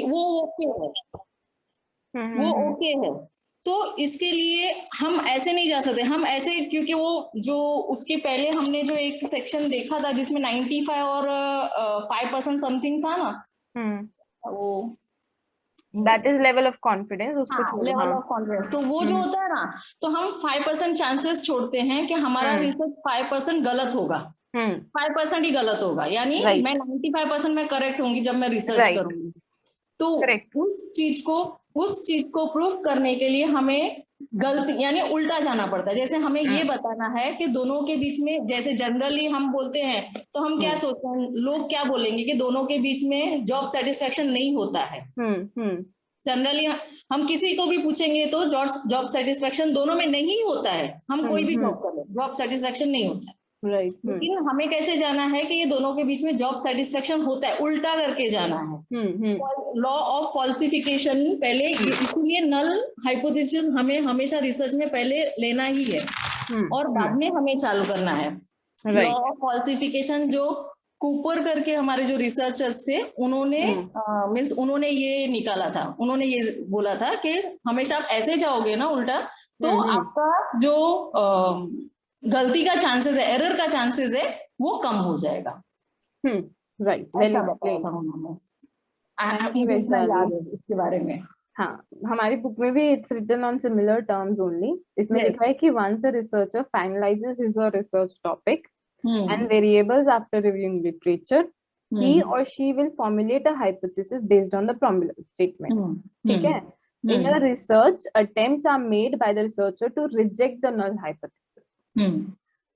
वो ओके है, वो ओके है। तो इसके लिए हम ऐसे नहीं जा सकते, हम ऐसे, क्योंकि वो जो उसके पहले हमने जो एक सेक्शन देखा था जिसमें 95 और 5% समथिंग था ना, वो that is level of confidence, उसको छोड़ो। लेवल ऑफ कॉन्फिडेंस, तो वो जो होता है ना, तो हम 5% चांसेस छोड़ते हैं कि हमारा रिसर्च 5% गलत होगा, 5% ही गलत होगा, यानी मैं 95% में करेक्ट होंगी जब मैं रिसर्च करूंगी। तो उस चीज को प्रूफ करने के लिए हमें गलती यानी उल्टा जाना पड़ता है। जैसे हमें ये बताना है कि दोनों के बीच में, जैसे जनरली हम बोलते हैं तो हम क्या सोचते हैं, लोग क्या बोलेंगे कि दोनों के बीच में जॉब सेटिस्फेक्शन नहीं होता है। जनरली हम किसी को भी पूछेंगे तो जॉब सेटिस्फेक्शन दोनों में नहीं होता है, हम कोई भी जॉब कर ले जॉब सेटिस्फेक्शन नहीं होता है। लेकिन हमें कैसे जाना है कि ये दोनों के बीच में जॉब सेटिस्फेक्शन होता है, उल्टा करके जाना है। लॉ ऑफ फॉल्सिफिकेशन पहले, इसीलिए नल हाइपोथेसिस हमें हमेशा रिसर्च में पहले लेना ही है और बाद में हमें चालू करना है। लॉ ऑफ फॉल्सिफिकेशन जो कूपर करके हमारे जो रिसर्चर्स थे, उन्होंने मीन्स उन्होंने ये निकाला था, उन्होंने ये बोला था कि हमेशा आप ऐसे जाओगे ना उल्टा, तो आपका जो गलती का चांसेस है, एरर का चांसेस है, वो कम हो जाएगा। Right, well explained. मुझे इतना याद है इसके बारे में। हाँ, हमारी बुक में भी it's written on similar terms only. इसमें लिखा है कि once a researcher finalises his or research topic and variables after reviewing literature, he or she will formulate a hypothesis based on the problem statement. ठीक है? In a research, attempts are made by the researcher to reject the null hypothesis.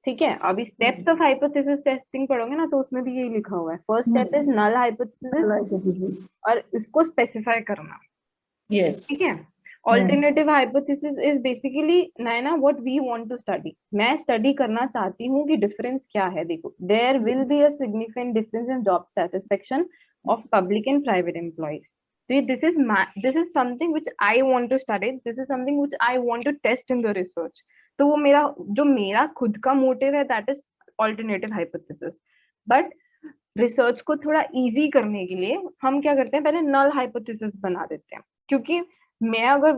ठीक है? अभी steps of hypothesis testing पढ़ोगे ना, तो उसमें भी यही लिखा हुआ है। First step is null hypothesis और इसको specify करना। Yes. ठीक है? Alternative hypothesis is basically Naina what we want to study. मैं study करना चाहती हूँ कि difference क्या है। देखो, there will be a significant difference in job satisfaction of public and private employees. So this is something which I want to study. This is something which I want to test in the research. तो वो मेरा खुद का motive है, that is alternative hypothesis. But research को थोड़ा easy करने के लिए हम क्या करते हैं, पहले नल हाइपोथेसिस बना देते हैं। क्योंकि मैं अगर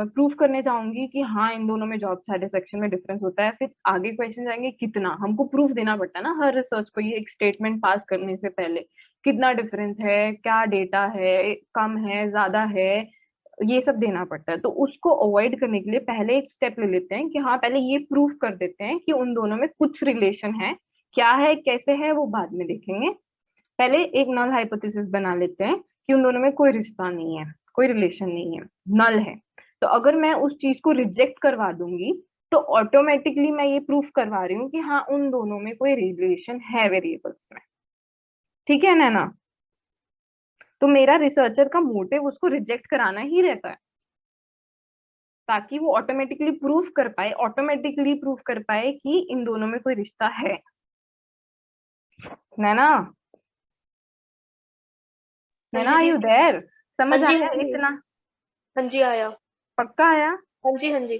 प्रूफ करने चाहूंगी कि हाँ इन दोनों में जॉब सेटिस्फेक्शन में डिफरेंस होता है, फिर आगे क्वेश्चन आएंगे कितना, हमको प्रूफ देना पड़ता है ना हर रिसर्च को, ये एक स्टेटमेंट पास करने से पहले कितना डिफरेंस है, क्या डेटा है, कम है, ज्यादा है, ये सब देना पड़ता है। तो उसको अवॉइड करने के लिए पहले एक स्टेप ले लेते हैं कि हाँ पहले ये प्रूफ कर देते हैं कि उन दोनों में कुछ रिलेशन है, क्या है कैसे है वो बाद में देखेंगे। पहले एक नल हाइपोथेसिस बना लेते हैं कि उन दोनों में कोई रिश्ता नहीं है, कोई रिलेशन नहीं है, नल है। तो अगर मैं उस चीज को रिजेक्ट करवा दूंगी तो ऑटोमेटिकली मैं ये प्रूफ करवा रही हूँ कि हाँ उन दोनों में कोई रिलेशन है वेरिएबल्स में। ठीक है ना? तो मेरा रिसर्चर का मोटिव उसको रिजेक्ट कराना ही रहता है, ताकि वो ऑटोमेटिकली प्रूफ कर पाए कि इन दोनों में कोई रिश्ता है ना। Are you there? समझ आया इतना? हाँ जी आया। पक्का आया? हाँ जी।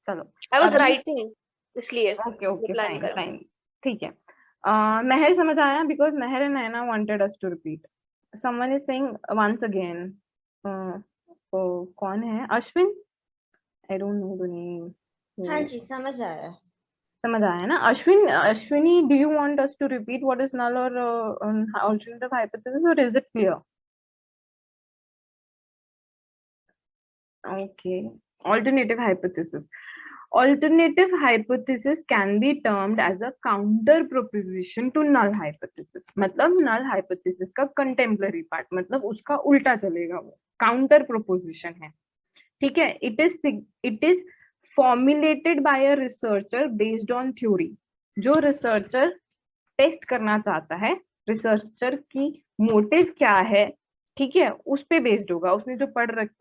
चलो, आई वाज राइटिंग इसलिए। Okay fine. ठीक है, महर समझ आया? Because Mehar and Naina wanted us to repeat. Someone is saying once again. कौन है? Ashwin? I don't know the name. हाँ जी, समझ आया ना? Ashwini, do you want us to repeat what is null or alternative hypothesis, or is it clear? Okay, alternative hypothesis. Alternative hypothesis can be termed as a counter proposition to null hypothesis. मतलब null hypothesis का contemporary part, मतलब उसका उल्टा चलेगा, वो counter proposition है। ठीक है? It is formulated by a researcher based on theory. जो researcher टेस्ट करना चाहता है, रिसर्चर की मोटिव क्या है, ठीक है, उस पे बेस्ड होगा। उसने जो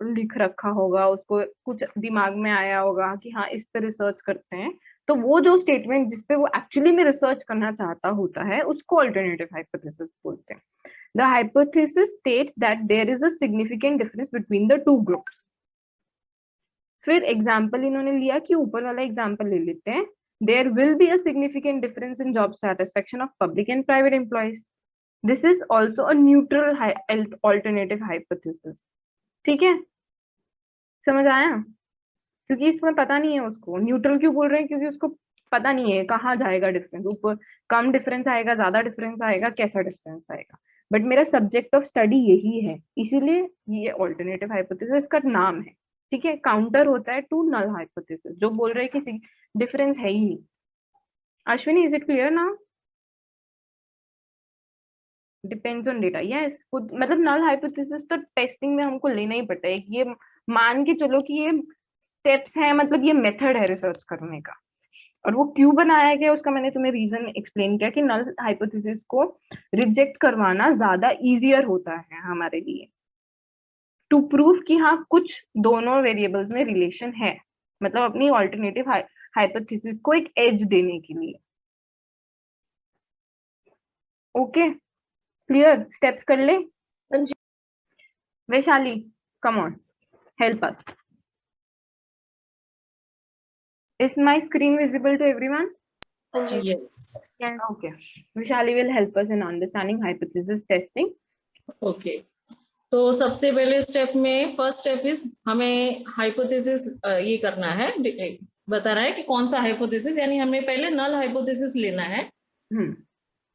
लिख रखा होगा, उसको कुछ दिमाग में आया होगा कि हाँ इस पे रिसर्च करते हैं, तो वो जो स्टेटमेंट जिसपे वो एक्चुअली में रिसर्च करना चाहता होता है उसको अल्टरनेटिव हाइपोथेसिस बोलते हैं। The hypothesis states that there is a significant difference between the two groups. फिर एग्जाम्पल इन्होंने लिया कि ऊपर वाला एग्जाम्पल ले लेते हैं। There will be a significant difference in job satisfaction of public and private employees. This is also a neutral alternative hypothesis. ठीक है, समझ आया? क्योंकि इसमें पता नहीं है उसको न्यूट्रल क्यों बोल रहे हैं, क्योंकि उसको पता नहीं है कहाँ जाएगा डिफरेंस, ऊपर कम डिफरेंस आएगा, ज्यादा डिफरेंस आएगा, कैसा डिफरेंस आएगा। बट मेरा सब्जेक्ट ऑफ स्टडी यही है, इसीलिए ये ऑल्टरनेटिव हाइपोथेसिस का नाम है। ठीक है, काउंटर होता है टू नल हाइपोथेसिस, जो बोल रहे हैं कि डिफरेंस है ही नहीं। Ashwini, is it clear now? Depends on data, yes. मतलब नल हाइपोथेसिस तो टेस्टिंग में हमको लेना ही पड़ता है, ये मान के चलो कि ये स्टेप्स है, मतलब ये मेथड है रिसर्च करने का। और वो क्यों बनाया गया उसका मैंने तुम्हें रीजन एक्सप्लेन किया कि नल हाइपोथेसिस को रिजेक्ट करवाना ज्यादा इजियर होता है हमारे लिए, टू प्रूव कि हाँ कुछ दोनों वेरिएबल्स में रिलेशन है, मतलब अपनी ऑल्टरनेटिव हाइपोथेसिस को एक एज देने के लिए। Okay, clear? स्टेप्स कर ले। Vaishali, come on, help us. Is my screen visible to everyone? Yes. Okay. Vishali will help us in understanding hypothesis testing. Okay. तो सबसे पहले स्टेप में फर्स्ट स्टेप इज हमें हाइपोथेसिस ये करना है, बता रहा है कि कौन सा हाइपोथेसिस, यानी हमें पहले नल हाइपोथेसिस लेना है।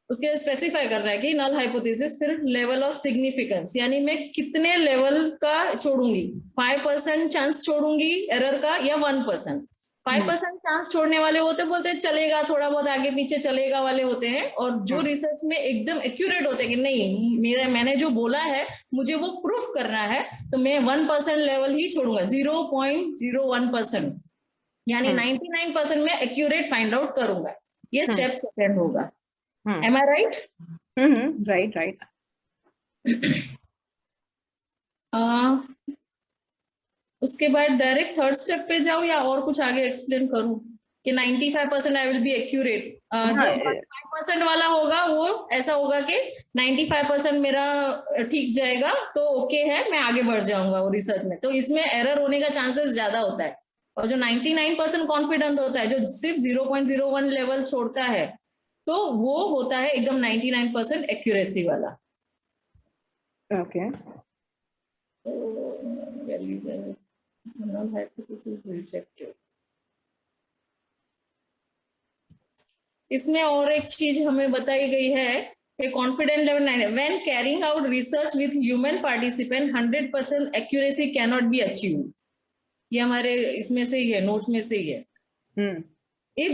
उसके स्पेसिफाई कर रहा है कि नल हाइपोथेसिस, फिर लेवल ऑफ सिग्निफिकेंस, यानी मैं कितने लेवल का छोड़ूंगी, 5% चांस छोड़ूंगी एरर का या 1%। 5% चांस छोड़ने वाले होते बोलते चलेगा, थोड़ा बहुत आगे पीछे चलेगा वाले होते हैं, और जो रिसर्च में एकदम एक्यूरेट होते हैं कि नहीं मैंने जो बोला है मुझे वो प्रूफ करना है, तो मैं 1% लेवल ही छोड़ूंगा, 0.01%, यानी 99% में एक्यूरेट फाइंड आउट करूंगा। ये स्टेप सेकंड होगा। Am I right? Right. उसके बाद डायरेक्ट थर्ड स्टेप पे जाओ या और कुछ आगे एक्सप्लेन करूं कि 95% आई विल बी एक्यूरेट। जो 5% वाला होगा वो ऐसा होगा कि 95% मेरा ठीक जाएगा तो ओके है, मैं आगे बढ़ जाऊंगा वो रिसर्च में, तो इसमें एरर होने का चांसेस ज्यादा होता है। और जो 99% कॉन्फिडेंट होता है, जो सिर्फ 0.01 लेवल छोड़ता है, तो वो होता है एकदम 99% एक्यूरेसी वाला। Okay, null hypothesis rejected। इसमें और एक चीज हमें बताई गई है कि confidence level 9, when carrying out research with human participant 100% accuracy can not be achieve. ये हमारे इसमें से ही है, नोट्स में से ही है। if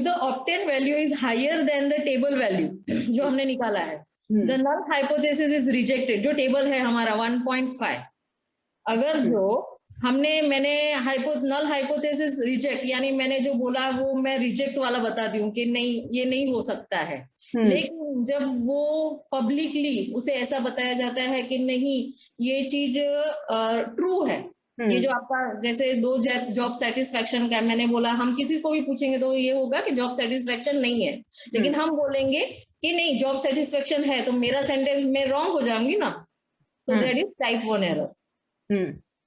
the obtained value is higher than the table value, जो हमने निकाला है, the null hypothesis is rejected, जो टेबल है हमारा 1.5। अगर जो मैंने नल हाइपोथेसिस रिजेक्ट, यानी मैंने जो बोला वो मैं रिजेक्ट वाला बताती हूँ कि नहीं ये नहीं हो सकता है, लेकिन जब वो पब्लिकली उसे ऐसा बताया जाता है कि नहीं ये चीज ट्रू है, ये जो आपका जैसे 2 जॉब सेटिस्फेक्शन का मैंने बोला, हम किसी को भी पूछेंगे तो ये होगा कि जॉब सेटिस्फेक्शन नहीं है, लेकिन हम बोलेंगे कि नहीं जॉब सेटिस्फेक्शन है, तो मेरा सेंटेंस में रॉन्ग हो जाऊंगी ना, तो दैट इज टाइप 1 एरर।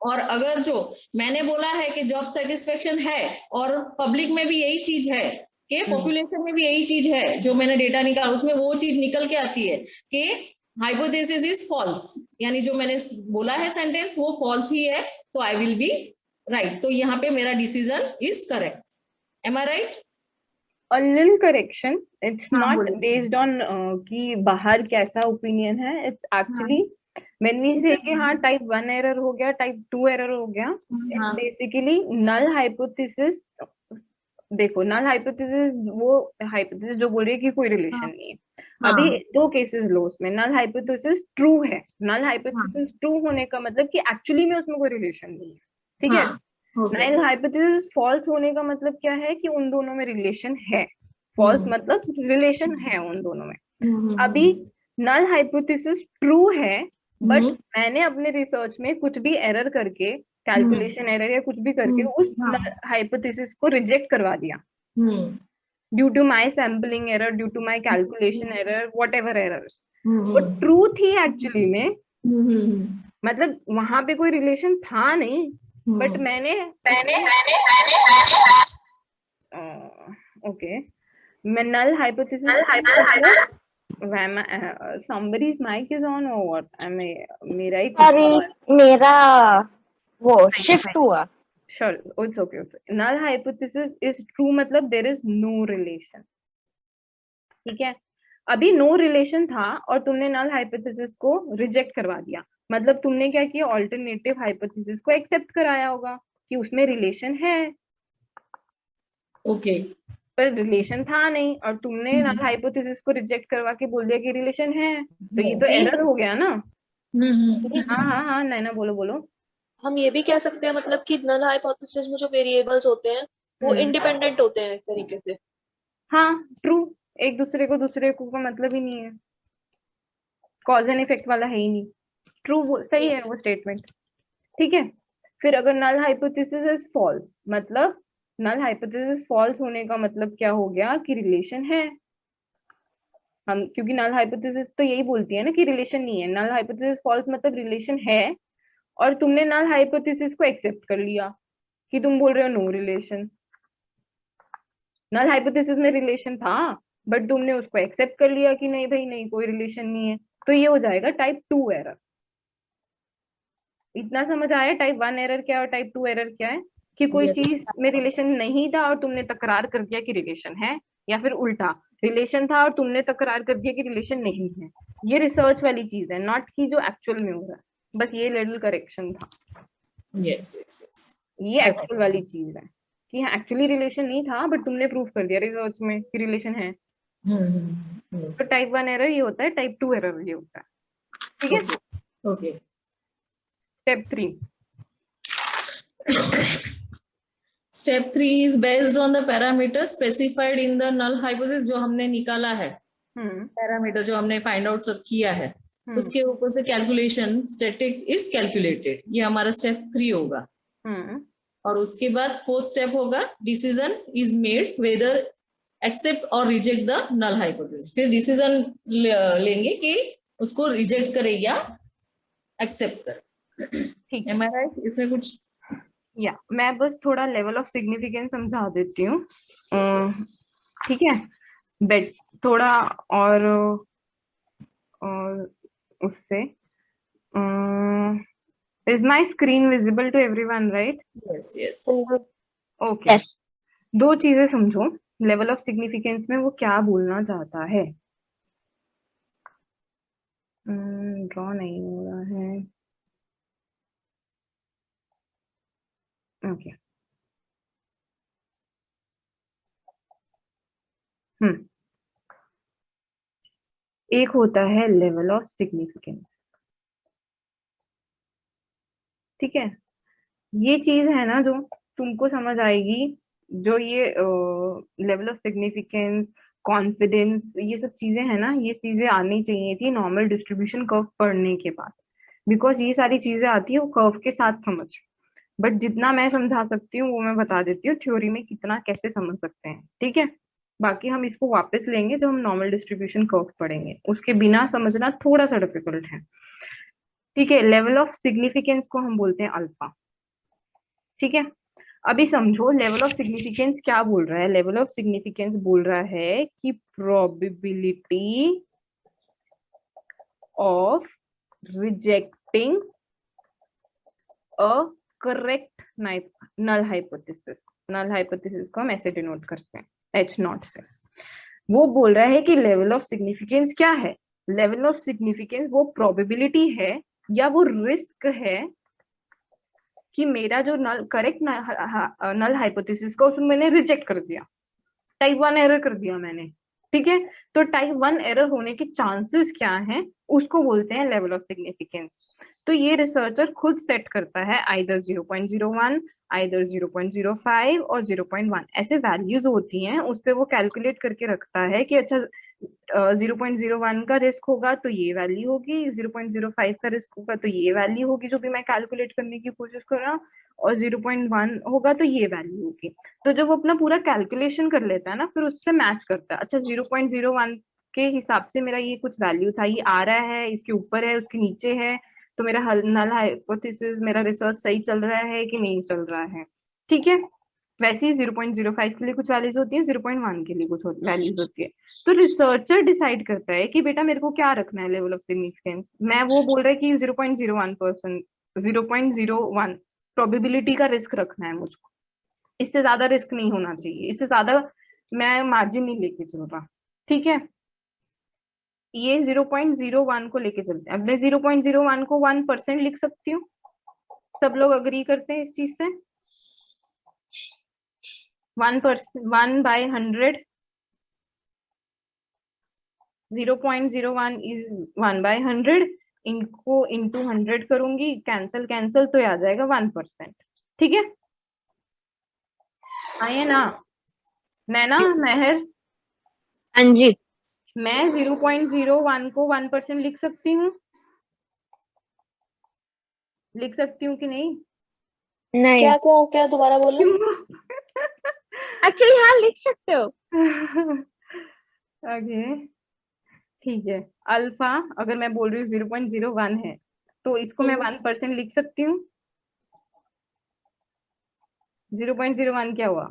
और अगर जो मैंने बोला है कि जॉब सेटिस्फेक्शन है और पब्लिक में भी यही चीज है, कि पॉपुलेशन में भी यही चीज है, जो मैंने डेटा निकाला उसमें वो चीज निकल के आती है कि हाइपोथेसिस इज फॉल्स, यानी जो मैंने बोला है सेंटेंस वो फॉल्स ही है, तो आई विल बी राइट, तो यहाँ पे मेरा decision is correct. Am I right? A little correction, it's not based on कि बाहर कैसा ओपिनियन है, it's actually when we say कि हाँ टाइप 1 एरर हो गया, टाइप 2 एरर हो गया, it's basically null hypothesis। देखो नल हाइपोथेसिस वो हाइपोथेसिस जो बोल रही है कि कोई रिलेशन नहीं है। अभी 2 केसेस लो उसमें, नल हाइपोथेसिस ट्रू है, नल हाइपोथेसिस ट्रू होने का मतलब कि एक्चुअली में उसमें कोई रिलेशन नहीं है, ठीक है। नल हाइपोथेसिस फॉल्स होने का मतलब क्या है कि उन दोनों में रिलेशन है, फॉल्स मतलब रिलेशन है उन दोनों में। अभी नल हाइपोथेसिस ट्रू है, बट मैंने अपने रिसर्च में कुछ भी एरर करके, कैलकुलेशन एरर या कुछ भी करके उस हाइपोथेसिस को रिजेक्ट करवा दिया, due to my sampling error, due to my calculation error, whatever errors, वो ट्रूथ ही एक्चुअली में मतलब वहां पे कोई रिलेशन था नहीं, बट मैंने ओके मैं null hypothesis somebody's mic is on or what? मेरा ही सॉरी मेरा वो शिफ्ट हुआ. Sure, it's okay. Null hypothesis is true मतलब there is no relation. ठीक है, अभी नो रिलेशन था और तुमने नल हाइपोथेसिस को रिजेक्ट करवा दिया, मतलब तुमने क्या किया, ऑल्टरनेटिव हाइपोथेसिस को एक्सेप्ट कराया होगा कि उसमें रिलेशन है. ओके. पर रिलेशन था नहीं और तुमने नल हाइपोथेसिस को रिजेक्ट करवा के बोल दिया कि रिलेशन है, तो ये तो एरर हो गया ना. हाँ हाँ हाँ नैना बोलो बोलो. हम ये भी कह सकते हैं मतलब कि नल हाइपोथेसिस में जो वेरिएबल्स होते हैं वो इंडिपेंडेंट होते हैं एक तरीके से. हाँ ट्रू, एक दूसरे को का मतलब ही नहीं है, कॉज एंड इफेक्ट वाला है ही नहीं. ट्रू, सही है वो स्टेटमेंट. ठीक है, फिर अगर नल हाइपोथेसिस इज फॉल्स, मतलब नल हाइपोथेसिस फॉल्स होने का मतलब क्या हो गया कि रिलेशन है. हम क्योंकि नल हाइपोथेसिस तो यही बोलती है ना कि रिलेशन नहीं है. नल हाइपोथेसिस फॉल्स मतलब रिलेशन है और तुमने नल हाइपोथेसिस को एक्सेप्ट कर लिया कि तुम बोल रहे हो नो रिलेशन. नल हाइपोथेसिस में रिलेशन था बट तुमने उसको एक्सेप्ट कर लिया कि नहीं भाई नहीं कोई रिलेशन नहीं है, तो ये हो जाएगा टाइप 2 एरर. इतना समझ आया टाइप 1 एरर क्या है और टाइप 2 एरर क्या है, कि कोई चीज में रिलेशन नहीं था और तुमने तकरार कर दिया कि रिलेशन है, या फिर उल्टा रिलेशन था और तुमने तकरार कर दिया कि रिलेशन नहीं है. ये रिसर्च वाली चीज है, नॉट की जो एक्चुअल में हो रहा है. बस ये लिटिल करेक्शन था. यस यस यस, ये एक्चुअल वाली चीज है कि एक्चुअली रिलेशन नहीं था बट तुमने प्रूव कर दिया रिसर्च में कि रिलेशन है. तो टाइप 1 एरर ये होता है, टाइप 2 एरर ये होता है. ठीक है. Okay. Step 3. Step 3 is based on the parameter specified in the null hypothesis. जो हमने निकाला है पैरामीटर, जो हमने फाइंड आउट सब किया है, उसके ऊपर से कैलकुलेशन स्टैटिक्स इज कैलकुलेटेड. ये हमारा स्टेप 3 होगा. और उसके बाद 4th स्टेप होगा decision is made whether accept or reject the null hypothesis. फिर डिसीजन लेंगे कि उसको रिजेक्ट करे या एक्सेप्ट करे. ठीक है, मैं इसमें कुछ या मैं बस थोड़ा लेवल ऑफ सिग्निफिकेंस समझा देती हूँ. ठीक है, बेट थोड़ा और उससे is my screen visible to everyone right? Yes yes. Okay. दो चीजें समझो लेवल ऑफ सिग्निफिकेंस में वो क्या बोलना चाहता है. ड्रॉ नहीं हो रहा है. ओके. एक होता है लेवल ऑफ सिग्निफिकेंस. ठीक है, ये चीज है ना जो तुमको समझ आएगी, जो ये लेवल ऑफ सिग्निफिकेंस, कॉन्फिडेंस, ये सब चीजें है ना, ये चीजें आनी चाहिए थी नॉर्मल डिस्ट्रीब्यूशन कर्व पढ़ने के बाद, बिकॉज ये सारी चीजें आती है वो कर्व के साथ समझ. बट जितना मैं समझा सकती हूँ वो मैं बता देती हूँ, थ्योरी में कितना कैसे समझ सकते हैं. ठीक है, बाकी हम इसको वापस लेंगे जब हम नॉर्मल डिस्ट्रीब्यूशन कर्व पढ़ेंगे, उसके बिना समझना थोड़ा सा डिफिकल्ट है. ठीक है, लेवल ऑफ सिग्निफिकेंस को हम बोलते हैं अल्फा. ठीक है, अभी समझो लेवल ऑफ सिग्निफिकेंस क्या बोल रहा है. लेवल ऑफ सिग्निफिकेंस बोल रहा है कि probability of rejecting a correct null hypothesis. Null hypothesis को हम ऐसे डिनोट करते हैं H0 से. वो बोल रहा है कि लेवल ऑफ सिग्निफिकेंस क्या है. लेवल ऑफ सिग्निफिकेंस वो प्रोबेबिलिटी है या वो रिस्क है कि मेरा जो करेक्ट नल हाइपोथेसिस का उसमें मैंने रिजेक्ट कर दिया, टाइप 1 एरर कर दिया मैंने. ठीक है, तो टाइप 1 एरर होने के चांसेस क्या हैं उसको बोलते हैं लेवल ऑफ सिग्निफिकेंस. तो ये रिसर्चर खुद सेट करता है आइदर 0.01, आइदर 0.05 और 0.1 ऐसे वैल्यूज होती हैं, उस पर वो कैलकुलेट करके रखता है कि अच्छा 0.01 का रिस्क होगा तो ये वैल्यू होगी, 0.05 का रिस्क होगा तो ये वैल्यू होगी जो भी मैं कैलकुलेट करने की कोशिश कर रहा हूँ, और 0.1 होगा तो ये वैल्यू होगी. तो जब वो अपना पूरा कैलकुलेशन कर लेता है ना, फिर उससे मैच करता है. अच्छा 0.01 के हिसाब से मेरा ये कुछ वैल्यू था, ये आ रहा है, इसके ऊपर है, उसके नीचे है, तो मेरा नल हाइपोथेसिस, मेरा रिसर्च सही चल रहा है कि नहीं चल रहा है. ठीक है, वैसे ही 0.05 के लिए कुछ वैल्यूज होती है, 0.1 के लिए कुछ वैल्यूज होती है। तो रिसर्चर डिसाइड करता है कि बेटा मेरे को क्या रखना है लेवल ऑफ सिग्निफिकेंस। मैं वो बोल रहा है कि 0.01%, 0.01 प्रोबेबिलिटी का रिस्क रखना है मुझको, इससे ज्यादा रिस्क नहीं होना चाहिए, इससे ज्यादा मैं मार्जिन नहीं लेके चल रहा, ठीक है। ये 0.01 को लेके चलते हैं। अब मैं 0.01 को 1% लिख सकती हूँ, सब लोग अग्री करते हैं इस चीज से। 1%, 1/100, 0.01 इज 1/100, इनको इंटू 100 करूंगी, कैंसल कैंसल, तो आ जाएगा 1%, ठीक है। आइए ना नैना, महर, हाँ जी। मैं 0.01 को 1% लिख सकती हूँ, लिख सकती हूँ कि नहीं? नहीं, क्या क्या क्या दोबारा बोलो। एक्चुअली हाँ लिख सकते हो। ओके, ठीक है। अल्फा अगर मैं बोल रही हूँ 0.01 है, तो इसको मैं 1% लिख सकती हूँ। 0.01 क्या हुआ,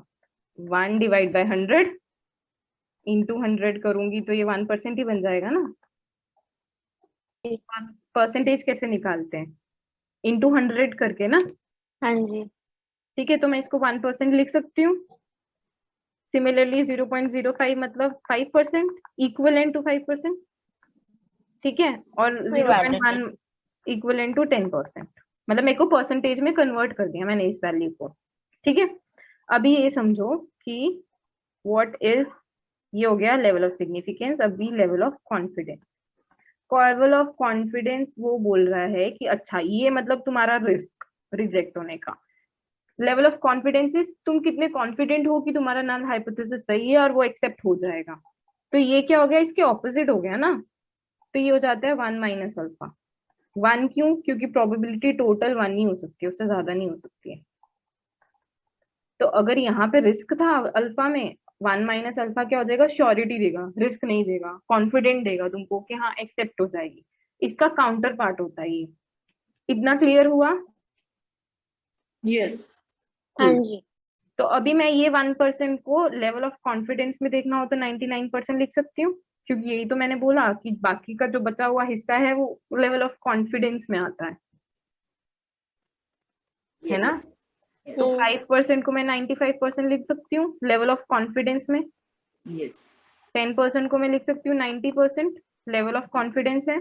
1/100, इंटू 100 करूंगी तो ये 1% ही बन जाएगा ना। परसेंटेज कैसे निकालते हैं, इंटू 100 करके ना। हाँ जी। ठीक है, तो मैं इसको 1% लिख सकती हूँ। सिमिलरली 0.05 मतलब 5%, इक्वलेंट टू 5%, ठीक है। और कोई बात 0.1 इक्वलेंट टू 10%, मतलब मेरे को परसेंटेज में कन्वर्ट कर दिया मैंने इस वैल्यू को, ठीक है। अभी ये समझो कि व्हाट इज, ये हो गया लेवल ऑफ सिग्निफिकेंस। अभी level of confidence. Level of confidence वो बोल रहा है कि अच्छा ये मतलब तुम्हारा रिस्क रिजेक्ट होने का। लेवल ऑफ कॉन्फिडेंस इज तुम कितने कॉन्फिडेंट हो कि तुम्हारा नल हाइपोथेसिस सही है और वो एक्सेप्ट हो जाएगा। तो ये क्या हो गया, इसके ऑपोजिट हो गया ना। तो ये हो जाता है 1 माइनस अल्फा। 1 क्यों, क्योंकि प्रोबेबिलिटी टोटल 1 ही हो सकती है, उससे ज्यादा नहीं हो सकती है। तो अगर यहाँ पे रिस्क था अल्फा में, 1 माइनस अल्फा क्या हो जाएगा, श्योरिटी देगा, रिस्क नहीं देगा, कॉन्फिडेंट देगा तुमको कि हाँ एक्सेप्ट हो जाएगी। इसका काउंटर पार्ट होता है ये। इतना क्लियर हुआ? यस। हाँ जी। तो अभी मैं ये 1% को लेवल ऑफ कॉन्फिडेंस में देखना हो तो 99% लिख सकती हूँ, क्योंकि यही तो मैंने बोला कि बाकी का जो बचा हुआ हिस्सा है वो लेवल ऑफ कॉन्फिडेंस में आता है ना। तो 5% को मैं 95% लिख सकती हूँ लेवल ऑफ कॉन्फिडेंस में। यस। 10% को मैं लिख सकती हूँ 90% लेवल ऑफ कॉन्फिडेंस है।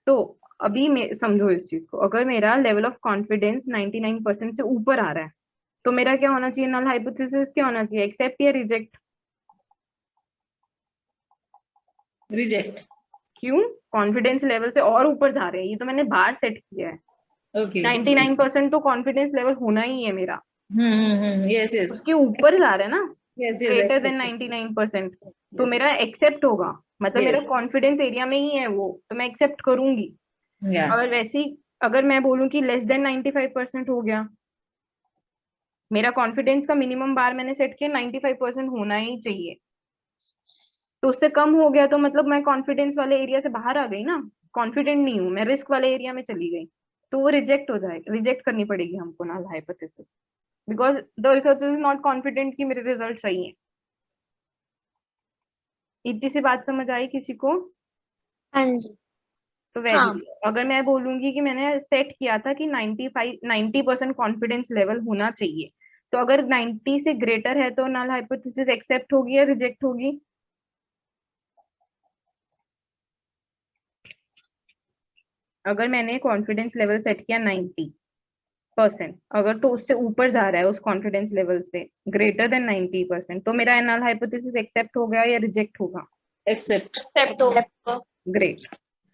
तो अभी समझो इस चीज को, अगर मेरा लेवल ऑफ कॉन्फिडेंस 99% से ऊपर आ रहा है तो मेरा क्या होना चाहिए, नल हाइपोथेसिस क्या होना चाहिए, एक्सेप्ट या रिजेक्ट? रिजेक्ट। क्यों, कॉन्फिडेंस लेवल से और ऊपर जा रहे हैं, ये तो मैंने बाहर सेट किया है। ओके। 99% तो कॉन्फिडेंस लेवल होना ही है मेरा, यस यस। उसके ऊपर जा रहा है ना, यस यस। Greater than 99%। तो मेरा एक्सेप्ट होगा, मतलब मेरा कॉन्फिडेंस एरिया में ही है वो, तो मैं एक्सेप्ट करूंगी। और वैसे ही अगर मैं बोलूं कि लेस देन 95% हो गया, मेरा कॉन्फिडेंस का मिनिमम बार मैंने सेट किया 95% होना ही चाहिए, तो उससे कम हो गया तो मतलब मैं कॉन्फिडेंस वाले एरिया से बाहर आ गई ना, कॉन्फिडेंट नहीं हूँ मैं, रिस्क वाले एरिया में चली गई, तो वो रिजेक्ट हो जाएगा, रिजेक्ट करनी पड़ेगी हमको null hypothesis, because the researcher is not confident कि मेरे रिजल्ट सही है। इतनी सी बात समझ आई किसी को? हाँ जी। तो वैल्यू अगर मैं बोलूंगी कि मैंने सेट किया था कि 90% कॉन्फिडेंस लेवल होना चाहिए, तो अगर 90 से ग्रेटर है तो नल हाइपोथेसिस एक्सेप्ट होगी या रिजेक्ट होगी? अगर मैंने कॉन्फिडेंस लेवल सेट किया 90%, अगर तो उससे ऊपर जा रहा है उस कॉन्फिडेंस लेवल से ग्रेटर देन 90%, तो मेरा नल हाइपोथेसिस एक्सेप्ट होगा या रिजेक्ट होगा? एक्सेप्ट। एक्सेप्ट होगा। ग्रेट।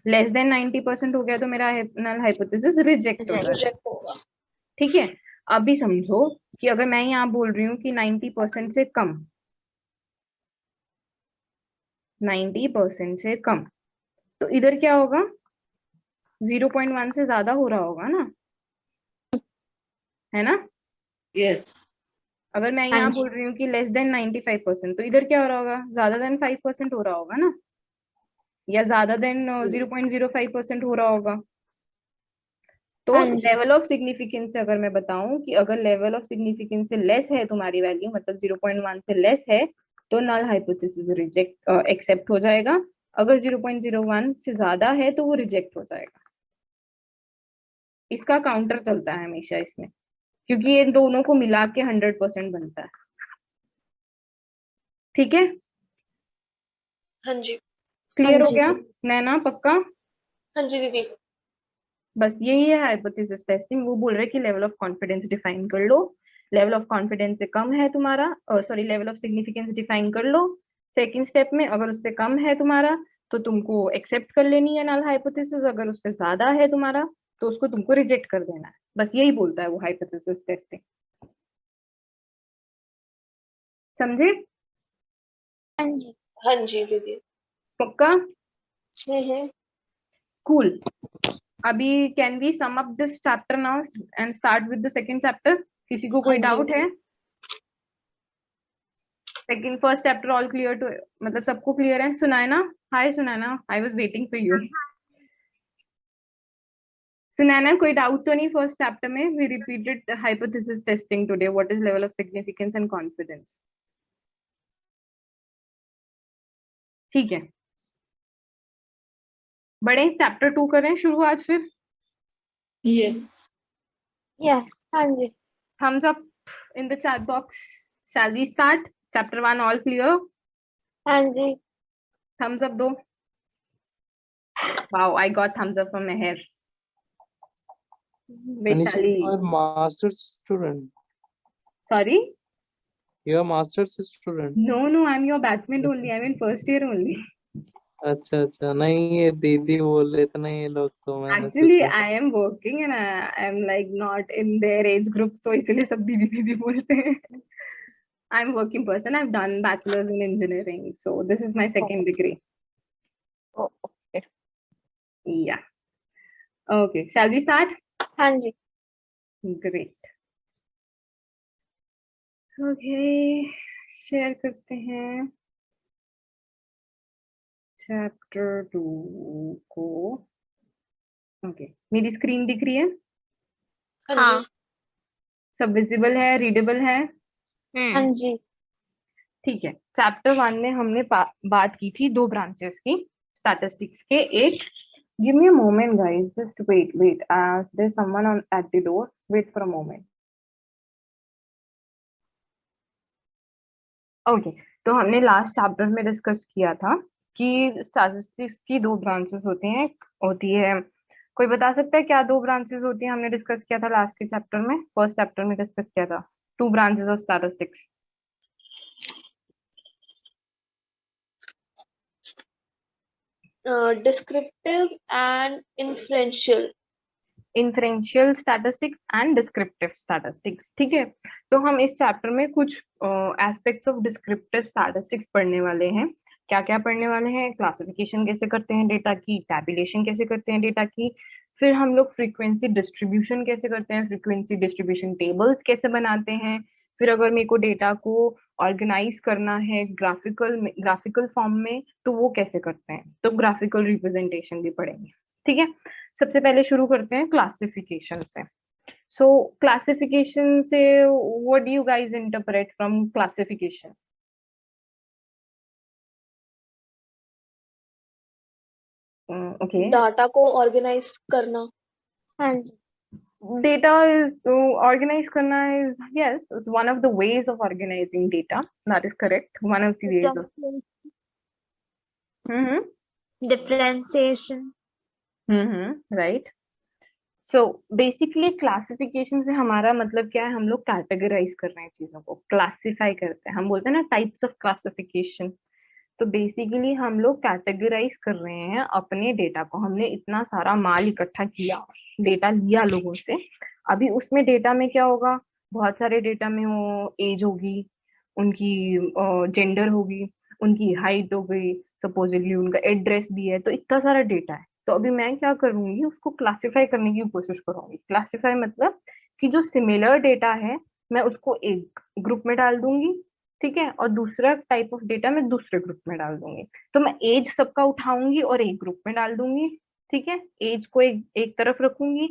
लेस देन 90% हो गया तो मेरा नल हाइपोथेसिस रिजेक्ट हो जाएगा, रिजेक्ट होगा। ठीक है। अभी समझो कि अगर मैं यहाँ बोल रही हूँ कि 90% से कम, 90% से कम, तो इधर क्या होगा, 0.1 से ज्यादा हो रहा होगा ना, है ना। यस। अगर मैं हाँ यहाँ जी। बोल रही हूँ कि लेस देन 95%, तो इधर क्या हो रहा होगा, ज्यादा देन 5% हो रहा होगा ना, या ज्यादा देन 0.05% हो रहा होगा। तो हाँ जी। लेवल ऑफ सिग्निफिकेंस से अगर मैं बताऊं कि अगर लेवल ऑफ सिग्निफिकेंस से लेस है तुम्हारी वैल्यू, मतलब 0.1 से लेस है, तो नल हाइपोथेसिस रिजेक्ट एक्सेप्ट हो जाएगा। अगर 0.01 से ज्यादा है तो वो रिजेक्ट हो जाएगा। इसका काउंटर चलता है हमेशा इसमें, क्योंकि ये दोनों को मिला के 100% बनता है। ठीक है, हाँ जी। क्लियर हाँ हो जी। गया नैना, पक्का? हाँ जी दीदी। बस यही है हाइपोथेसिस टेस्टिंग। वो बोल रहे कि लेवल ऑफ कॉन्फिडेंस डिफाइन कर लो, लेवल ऑफ कॉन्फिडेंस से कम है तुम्हारा, sorry level of significance define कर लो सेकंड स्टेप में। अगर उससे कम है तुम्हारा तो तुमको एक्सेप्ट कर लेनी है नल हाइपोथेसिस, अगर उससे ज्यादा है तुम्हारा तो उसको तुमको रिजेक्ट कर देना है। बस यही बोलता है वो हाइपोथेसिस टेस्टिंग, समझे? हाँ जी। हाँ जी दीदी। पक्का? हम्म। कूल। अभी can we sum up this chapter now and start with the second chapter? किसी को कोई हाँ जी। डाउट है? Second first chapter all clear too, मतलब सबको क्लियर है? Sunaina, hi Sunaina, I was waiting for you. Sunaina, कोई डाउट तो नहीं फर्स्ट चैप्टर में? We repeated hypothesis testing today, what is level of significance and confidence. ठीक है, बड़े चैप्टर 2 करें शुरू आज फिर? यस। यस। हाँ जी। thumbs up in the chat box. Shall we start? Chapter 1 all clear? हाँ जी। Thumbs up दो। Wow, I got thumbs up from Meher. Anisha, Vaishali. you are master's student. Sorry? You are master's student. No, I'm your batchmate only. I'm in first year only. अच्छा अच्छा, नहीं ये दीदी बोल रहे थे ना ये लोग, तो मैंने Actually, सोचा। I am working and I'm like not in their age group, so इसलिए सब दीदी दीदी बोलते हैं। I'm working person. I've done bachelor's in engineering, so this is my second degree. Oh, okay. Yeah. Okay. Shall we start? हाँ जी। Great. Okay. Share करते हैं chapter 2 को। ओके, मेरी स्क्रीन दिख रही है? हाँ हाँ। जी। सब विजिबल है, रीडेबल है? हाँ जी। ठीक है, चैप्टर 1 में हमने बात की थी दो ब्रांचेस की स्टैटिस्टिक्स के। एक, give me a moment guys, just wait there someone on at the door, wait for a moment. Okay, तो हमने लास्ट चैप्टर में डिस्कस किया था कि स्टैटिस्टिक्स की दो ब्रांचेस होती है। कोई बता सकता है क्या दो ब्रांचेस होती हैं? हमने डिस्कस किया था लास्ट के चैप्टर में, फर्स्ट चैप्टर में डिस्कस किया था two branches of statistics. Descriptive and inferential. Inferential statistics and descriptive statistics. ठीक है, तो हम इस चैप्टर में कुछ एस्पेक्ट्स ऑफ डिस्क्रिप्टिव स्टैटिस्टिक्स पढ़ने वाले हैं। क्या क्या पढ़ने वाले हैं? क्लासिफिकेशन कैसे करते हैं डेटा की, टैबुलेशन कैसे करते हैं डेटा की, फिर हम लोग फ्रीक्वेंसी डिस्ट्रीब्यूशन कैसे करते हैं, फ्रीक्वेंसी डिस्ट्रीब्यूशन टेबल्स कैसे बनाते हैं, फिर अगर मेरे को डेटा को ऑर्गेनाइज करना है ग्राफिकल फॉर्म में तो वो कैसे करते हैं, तो ग्राफिकल रिप्रेजेंटेशन भी पढ़ेंगे। ठीक है, सबसे पहले शुरू करते हैं क्लासिफिकेशन से। सो क्लासिफिकेशन से what do you guys interpret from classification? Okay, data को ऑर्गेनाइज करना। हाँ जी। data is organize करना is, yes, it's one of the ways of organizing data, that is correct, one of the ways of differentiation. right. So basically classification से हमारा मतलब क्या है? हम लोग कैटेगराइज कर रहे हैं चीजों को, क्लासिफाई करते हैं, हम बोलते हैं ना टाइप्स ऑफ क्लासिफिकेशन। तो बेसिकली हम लोग कैटेगराइज कर रहे हैं अपने डेटा को। हमने इतना सारा माल इकट्ठा किया, डेटा लिया लोगों से, अभी उसमें डेटा में क्या होगा? बहुत सारे डेटा में वो एज होगी, उनकी जेंडर होगी, उनकी हाइट हो गई, सपोजिटली उनका एड्रेस भी है, तो इतना सारा डेटा है। तो अभी मैं क्या करूंगी? उसको क्लासिफाई करने की कोशिश करूंगी। क्लासिफाई मतलब कि जो सिमिलर डेटा है मैं उसको एक ग्रुप में डाल दूंगी, ठीक है, और दूसरा टाइप ऑफ डेटा मैं दूसरे ग्रुप में डाल दूंगी। तो मैं एज सबका उठाऊंगी और एक ग्रुप में डाल दूंगी, ठीक है, एज को एक तरफ रखूंगी,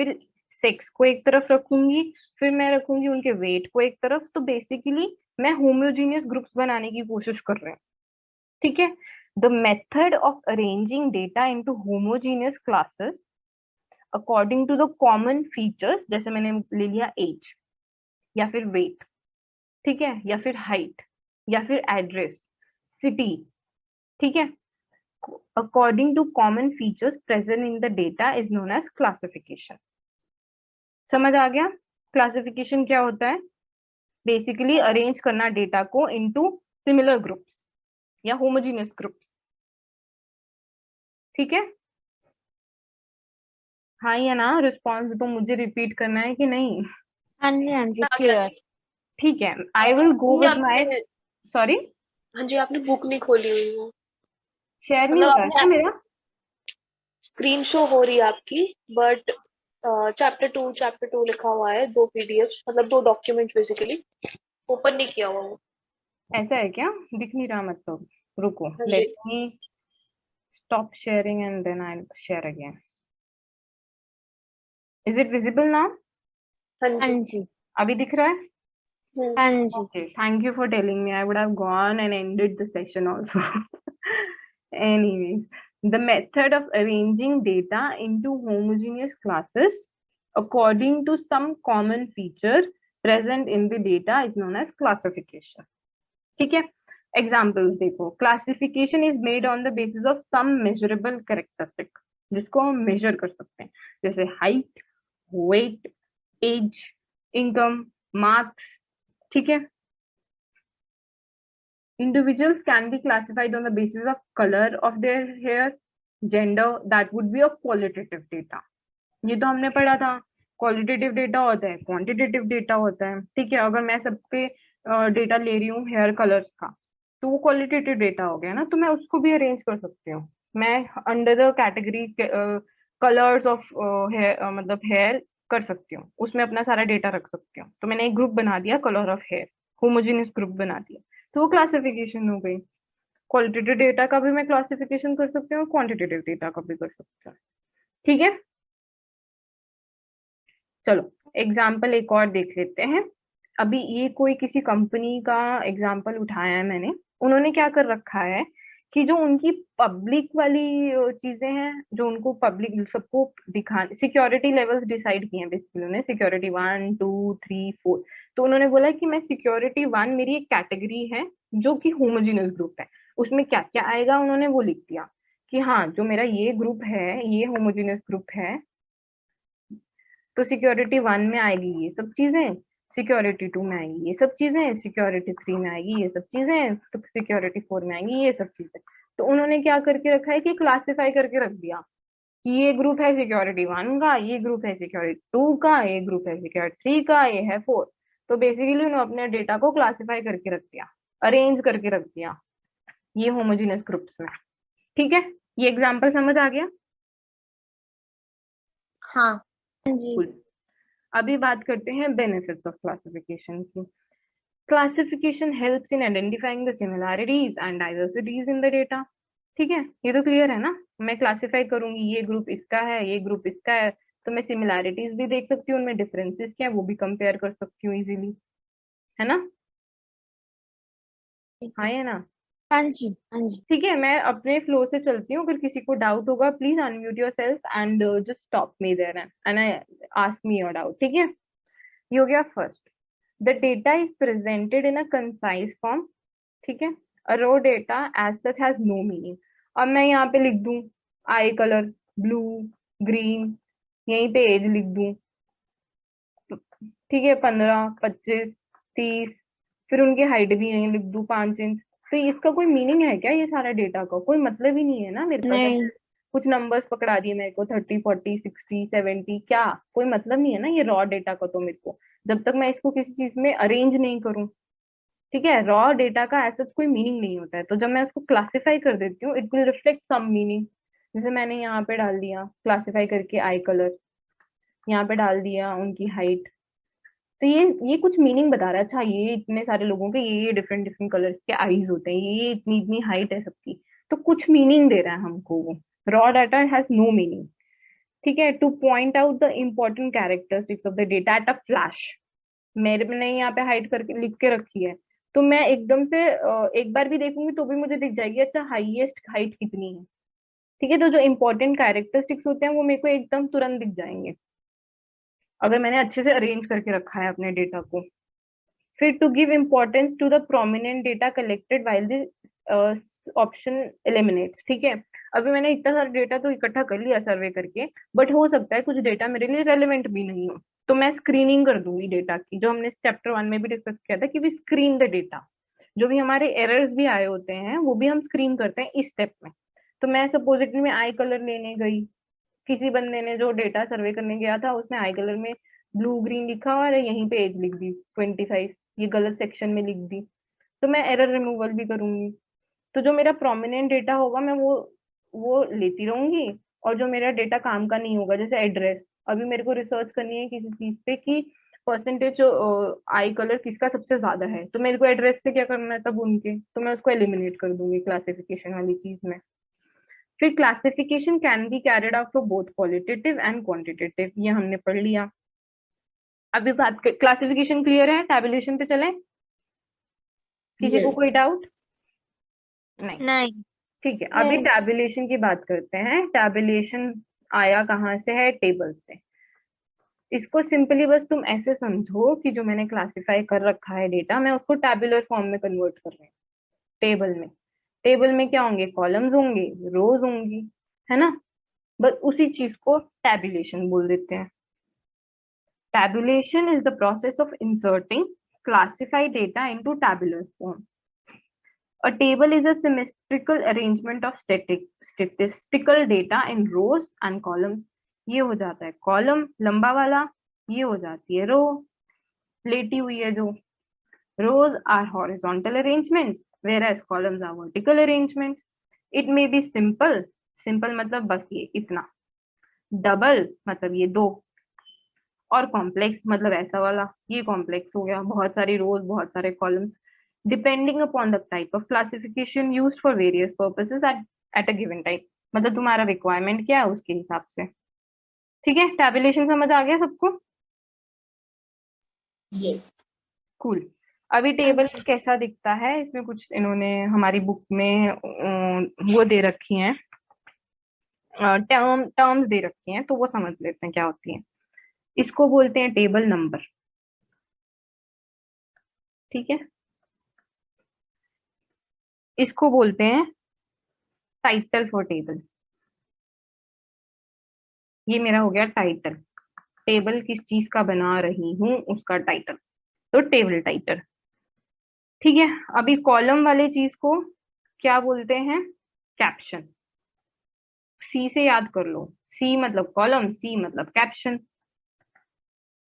फिर सेक्स को एक तरफ रखूंगी, फिर मैं रखूंगी उनके वेट को एक तरफ। तो बेसिकली मैं होमोजीनियस ग्रुप्स बनाने की कोशिश कर रही हूँ, ठीक है। The method of arranging data into homogeneous classes according to the common features, जैसे मैंने ले लिया एज या फिर वेट, ठीक है, या फिर हाइट या फिर एड्रेस, सिटी, ठीक है, according to common features present in the data is known as classification. समझ आ गया? क्लासिफिकेशन क्या होता है? बेसिकली अरेंज करना डेटा को इनटू सिमिलर ग्रुप्स या होमोजीनियस ग्रुप्स, ठीक है। हाँ या ना? रिस्पॉन्स तो मुझे रिपीट करना है कि नहीं? हाँ जी क्लियर। ठीक है, I will go with my, sorry हाँ जी, आपने बुक नहीं खोली हुई वो, शेयर नहीं मतलब हो रहा है क्या मेरा? स्क्रीन शो हो रही है आपकी, बट चैप्टर टू लिखा हुआ है, 2 पीडीएफ, मतलब 2 डॉक्यूमेंट बेसिकली, ओपन नहीं किया हुआ वो। ऐसा है क्या? दिख नहीं रहा मतलब? रुको, हाँ जी। Let me stop sharing and then I share again. Is it visible now? हाँ हाँ जी। जी अभी दिख रहा है? हाँ जी। Okay, thank you for telling me. I would have gone and ended the session also. Anyways, the method of arranging data into homogeneous classes according to some common feature present in the data is known as classification. ठीक है? Examples देखो. Classification is made on the basis of some measurable characteristic, जिसको हम measure कर सकते हैं, जैसे height, weight, age, income, marks, ठीक है। Individuals can be classified on the basis of color of their hair, gender, that would be a qualitative data। ये तो हमने पढ़ा था, क्वालिटेटिव डेटा होता है, क्वांटिटेटिव डेटा होता है, ठीक है। अगर मैं सबके डेटा ले रही हूँ हेयर कलर्स का, तो वो क्वालिटेटिव डेटा हो गया ना, तो मैं उसको भी अरेंज कर सकती हूँ। मैं under the category colours of hair, मतलब हेयर कर सकती हूँ, उसमें अपना सारा डेटा रख सकती हूँ। तो मैंने एक ग्रुप बना दिया colour of hair, homogeneous group बना दिया, तो वो क्लासिफिकेशन हो गई। क्वालिटेटिव डेटा का भी मैं क्लासिफिकेशन कर सकती हूँ, क्वांटिटेटिव डेटा का भी कर सकती हूँ, ठीक है। चलो एग्जाम्पल एक और देख लेते हैं। अभी ये कोई किसी कंपनी का एग्जाम्पल उठाया है मैंने। उन्होंने क्या कर रखा है कि जो उनकी पब्लिक वाली चीजें हैं, जो उनको पब्लिक सबको दिखाने, सिक्योरिटी लेवल्स डिसाइड किए हैं बेसिकली उन्होंने, सिक्योरिटी 1 2 3 4। तो उन्होंने बोला कि मैं सिक्योरिटी 1 मेरी एक कैटेगरी है जो कि होमोजीनियस ग्रुप है, उसमें क्या क्या आएगा उन्होंने वो लिख दिया कि हाँ जो मेरा ये ग्रुप है ये होमोजीनियस ग्रुप है, तो सिक्योरिटी 1 में आएगी ये सब चीजें, सिक्योरिटी 2 में आएगी ये सब चीजें, सिक्योरिटी 3 में आएगी ये सब चीजें, तो सिक्योरिटी 4 में आएगी ये सब चीजें। तो उन्होंने क्या करके रखा है कि क्लासिफाई करके रख दिया कि ये ग्रुप है सिक्योरिटी 1 का, ये ग्रुप है सिक्योरिटी 2 का, ये ग्रुप है सिक्योरिटी 3 का, ये है 4। तो बेसिकली उन्होंने अपने डेटा को क्लासिफाई करके रख दिया, अरेंज करके रख दिया ये होमोजेनियस ग्रुप्स में, ठीक है। ये एग्जाम्पल समझ आ गया? हाँ जी। अभी बात करते हैं बेनिफिट्स ऑफ क्लासिफिकेशन की। Classification helps in identifying the similarities and diversities in the data. ठीक है, ये तो क्लियर है ना। मैं क्लासिफाई करूंगी ये ग्रुप इसका है ये ग्रुप इसका है, तो मैं सिमिलैरिटीज भी देख सकती हूँ, उनमें डिफरेंसेस क्या है वो भी कंपेयर कर सकती हूँ इजीली, है ना। हाँ या ना? हाँ जी हाँ जी। ठीक है, मैं अपने फ्लो से चलती हूँ। अगर किसी को डाउट होगा please unmute yourself and just stop me there and ask me your doubt, ठीक है। ये हो गया first, the data is presented in a concise form, ठीक है। A raw data as such has no meaning. अब मैं यहाँ पे लिख दूं आई कलर ब्लू ग्रीन, यहीं पे एज लिख दूं, ठीक है, 15 25 30, फिर उनकी हाइट भी यहीं लिख दूं 5 इंच, तो इसका कोई मीनिंग है क्या? ये सारा डेटा का कोई मतलब ही नहीं है ना मेरे पास। नहीं। कुछ नंबर्स पकड़ा दिए मेरे को 30 40 60 70, क्या कोई मतलब नहीं है ना ये रॉ डेटा का। तो मेरे को जब तक मैं इसको किसी चीज में अरेंज नहीं करूं, ठीक है, रॉ डेटा का ऐसा कोई मीनिंग नहीं होता है। तो जब मैं उसको क्लासिफाई कर देती हूँ it will reflect some meaning. जैसे मैंने यहाँ पे डाल दिया क्लासिफाई करके आई कलर, यहाँ पे डाल दिया उनकी हाइट, तो ये कुछ मीनिंग बता रहा है। अच्छा ये इतने सारे लोगों के ये डिफरेंट डिफरेंट कलर के आईज होते हैं, ये इतनी इतनी हाइट है सबकी, तो कुछ मीनिंग दे रहा है हमको वो। Raw data has no meaning. ठीक है, to point out the important characteristics of the data at a flash. मैंने यहाँ पे हाइड करके लिख के रखी है, तो मैं एकदम से एक बार भी देखूंगी तो भी मुझे दिख जाएगी अच्छा हाईएस्ट हाइट कितनी है। ठीक है, तो जो इम्पोर्टेंट कैरेक्टरिस्टिक्स होते हैं वो मेरे को एकदम तुरंत दिख जाएंगे अगर मैंने अच्छे से अरेंज करके रखा है अपने डेटा को। फिर to give importance to the prominent data collected while the option eliminates. ठीक है, अभी मैंने इतना सारा डेटा तो इकट्ठा कर लिया सर्वे करके, बट हो सकता है कुछ डेटा मेरे लिए रेलेवेंट भी नहीं हो, तो मैं स्क्रीनिंग कर दूंगी डेटा की, जो हमने चैप्टर 1 में भी डिस्कस किया था कि वी स्क्रीन द डेटा। जो भी हमारे एरर्स भी आए होते हैं वो भी हम स्क्रीन करते हैं इस स्टेप में। तो मैं सपोजिटली में आई कलर लेने गई, किसी बंदे ने जो डेटा सर्वे करने गया था उसने आई कलर में ब्लू ग्रीन लिखा और यहीं पे एज लिख दी 25, ये गलत सेक्शन में लिख दी, तो मैं एरर रिमूवल भी करूंगी। तो जो मेरा प्रोमिनेंट डेटा होगा मैं वो लेती रहूंगी, और जो मेरा डेटा काम का नहीं होगा जैसे एड्रेस, अभी मेरे को रिसर्च करनी है किसी चीज पे कि परसेंटेज आई कलर किसका सबसे ज्यादा है, तो मेरे को एड्रेस से क्या करना है तब उनके, तो मैं उसको एलिमिनेट कर दूंगी क्लासिफिकेशन वाली चीज में। फिर classification can be carried out for both qualitative and quantitative, ये हमने पढ़ लिया। अभी बात कर, क्लासिफिकेशन क्लियर है, टैबुलेशन पे चलें? किसी को कोई डाउट? नहीं। ठीक है, अभी टैबुलेशन की बात करते हैं। टैबुलेशन आया कहाँ से है? टेबल से। इसको सिंपली बस तुम ऐसे समझो कि जो मैंने क्लासिफाई कर रखा है डेटा, मैं उसको टैबुलर फॉर्म में कन्वर्ट कर रही हूँ टेबल में। टेबल में क्या होंगे? कॉलम्स होंगे, रोज होंगी, है ना? बस उसी चीज को टैबुलेशन बोल देते हैं। Tabulation is the process of inserting classified data into tabular form. A table is a symmetrical arrangement of statistical data in rows and columns. ये हो जाता है कॉलम लंबा वाला, ये हो जाती है रो लेटी हुई है जो। Rows are horizontal arrangements, whereas columns are vertical arrangements. It may be simple, simple मतलब बस ये इतना, double मतलब ये दो, और कॉम्प्लेक्स मतलब ऐसा वाला, ये कॉम्प्लेक्स हो गया, बहुत सारी रोज बहुत सारे columns, depending upon the type of classification used for various purposes at a given time. मतलब तुम्हारा रिक्वायरमेंट क्या है उसके हिसाब से। ठीक है, टैबुलेशन समझ आ गया सबको? यस। कूल। अभी टेबल कैसा दिखता है, इसमें कुछ इन्होंने हमारी बुक में वो दे रखी हैं, टर्म्स दे रखी हैं, तो वो समझ लेते हैं क्या होती है। इसको बोलते हैं टेबल नंबर। ठीक है, इसको बोलते हैं टाइटल फॉर टेबल। ये मेरा हो गया टाइटल, टेबल किस चीज का बना रही हूं उसका टाइटल, तो टेबल टाइटल। ठीक है, अभी कॉलम वाले चीज को क्या बोलते हैं? कैप्शन। सी से याद कर लो, सी मतलब कॉलम, सी मतलब कैप्शन।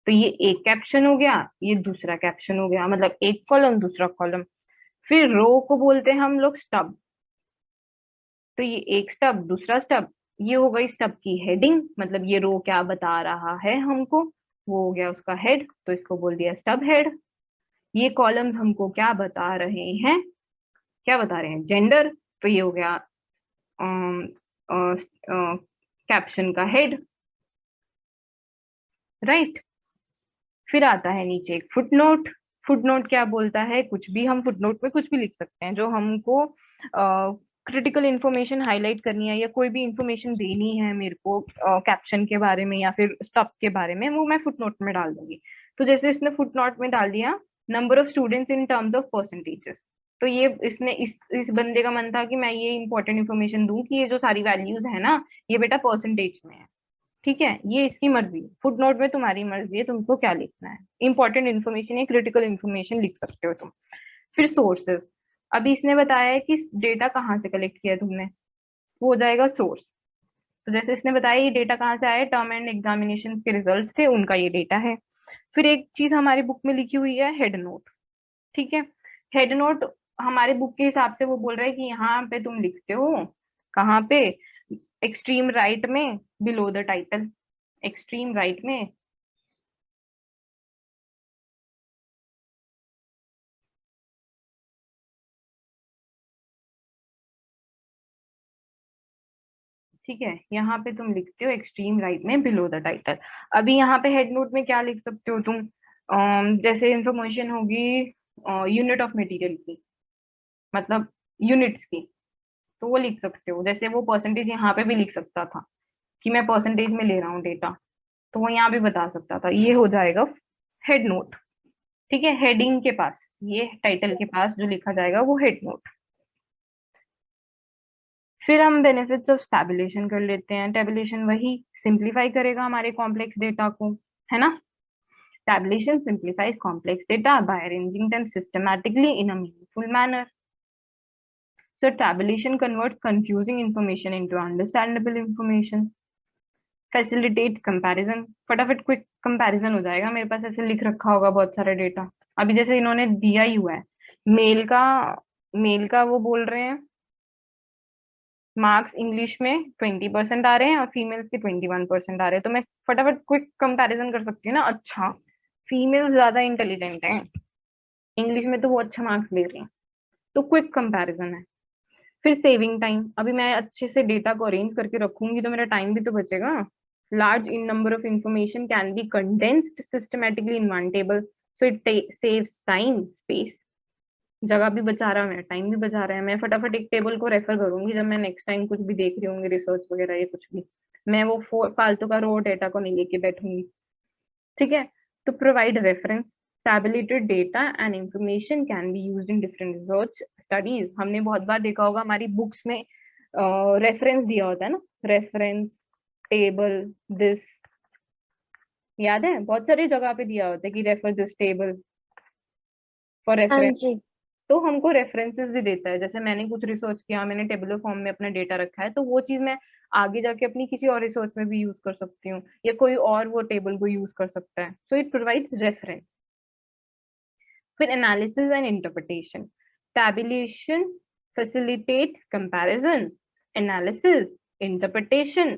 तो ये एक कैप्शन हो गया, ये दूसरा कैप्शन हो गया, मतलब एक कॉलम दूसरा कॉलम। फिर रो को बोलते हैं हम लोग स्टब, तो ये एक स्टब दूसरा स्टब, ये हो गई स्टब की हेडिंग, मतलब ये रो क्या बता रहा है हमको, वो हो गया उसका हेड, तो इसको बोल दिया स्टब हेड। ये कॉलम्स हमको क्या बता रहे हैं? क्या बता रहे हैं? जेंडर, तो ये हो गया कैप्शन का हेड, राइट। फिर आता है नीचे एक फुटनोट। फुटनोट क्या बोलता है? कुछ भी, हम फुटनोट में कुछ भी लिख सकते हैं, जो हमको क्रिटिकल इंफॉर्मेशन हाईलाइट करनी है या कोई भी इंफॉर्मेशन देनी है मेरे को कैप्शन के बारे में या फिर स्टॉप के बारे में, वो मैं फुटनोट में डाल दूंगी। तो जैसे इसने फुटनोट में डाल दिया number of students in terms of percentages, तो ये इसने इस बंदे का मन था कि मैं ये इंपॉर्टेंट इन्फॉर्मेशन दूं कि ये जो सारी वैल्यूज है ना, ये बेटा परसेंटेज में है। ठीक है, ये इसकी मर्जी, फुटनोट में तुम्हारी मर्जी है तुमको क्या लिखना है। इंपॉर्टेंट इन्फॉर्मेशन या क्रिटिकल इन्फॉर्मेशन लिख सकते हो तुम। फिर सोर्सेस, अभी इसने बताया है कि डेटा कहाँ से कलेक्ट किया तुमने, वो हो जाएगा सोर्स। तो जैसे इसने बताया ये डेटा कहाँ से आया, टर्म एंड एग्जामिनेशन के रिजल्ट थे उनका ये डेटा है। फिर एक चीज हमारी बुक में लिखी हुई है हेड नोट। ठीक है, हेड नोट हमारे बुक के हिसाब से वो बोल रहा है कि यहाँ पे तुम लिखते हो, कहाँ पे? एक्सट्रीम राइट में below the title, extreme right में ठीक है, यहाँ पे तुम लिखते हो एक्सट्रीम राइट में बिलो द टाइटल। अभी यहाँ पे हेड नोट में क्या लिख सकते हो तुम, जैसे इंफॉर्मेशन होगी यूनिट ऑफ मटेरियल की, मतलब यूनिट्स की, तो वो लिख सकते हो। जैसे वो परसेंटेज यहाँ पे भी लिख सकता था कि मैं परसेंटेज में ले रहा हूँ डेटा, तो वो यहाँ भी बता सकता था। ये हो जाएगा हेड नोट। ठीक है, हेडिंग के पास, ये टाइटल के पास जो लिखा जाएगा वो हेड नोट। फिर हम बेनिफिट्स ऑफ टैबुलेशन कर लेते हैं। टैबुलेशन वही सिंप्लीफाई करेगा हमारे कॉम्प्लेक्स डेटा को, है ना। Tabulation simplifies complex data bye arranging them systematically in a meaningful manner. So tabulation converts confusing information into understandable information. Facilitates comparison. फटाफट क्विक कंपैरिजन हो जाएगा। मेरे पास ऐसे लिख रखा होगा बहुत सारा डेटा, अभी जैसे इन्होंने दिया ही हुआ है मेल का वो बोल रहे हैं मार्क्स इंग्लिश में 20% आ रहे हैं और फीमेल्स के 21% आ रहे हैं, तो मैं फटाफट क्विक कंपैरिजन कर सकती हूँ ना। अच्छा, फीमेल ज्यादा इंटेलिजेंट है, इंग्लिश में तो वो अच्छा मार्क्स ले रही हैं, तो क्विक कंपैरिजन है। फिर सेविंग टाइम, अभी मैं अच्छे से डेटा को अरेंज करके रखूंगी तो मेरा टाइम भी तो बचेगा। Large in number of information can be condensed systematically in one table, so it saves time space. जगह भी बचा रहा है, मेरा टाइम भी बचा रहा है। मैं फटाफट एक टेबल को रेफर करूंगी जब मैं नेक्स्ट टाइम कुछ भी देख रही होंगी, रिसर्च वगैरह या कुछ भी। मैं वो फालतू का रो डेटा को नहीं लेके बैठूंगी। ठीक है, तो provide reference. tabulated data and information can be used in different research studies. हमने बहुत बार देखा होगा हमारी बुक्स में रेफरेंस दिया होता है ना, रेफरेंस टेबल दिस, याद है बहुत सारी जगह पे दिया होता है कि refer this table for reference. तो हमको रेफरेंसेस भी देता है। जैसे मैंने कुछ रिसर्च किया, मैंने टेबुलर फॉर्म में अपना डेटा रखा है, तो वो चीज मैं आगे जाके अपनी किसी और रिसर्च में भी यूज कर सकती हूँ, या कोई और वो टेबल को यूज कर सकता है। So it provides reference. फिर analysis and interpretation. Tabulation facilitates comparison, analysis, interpretation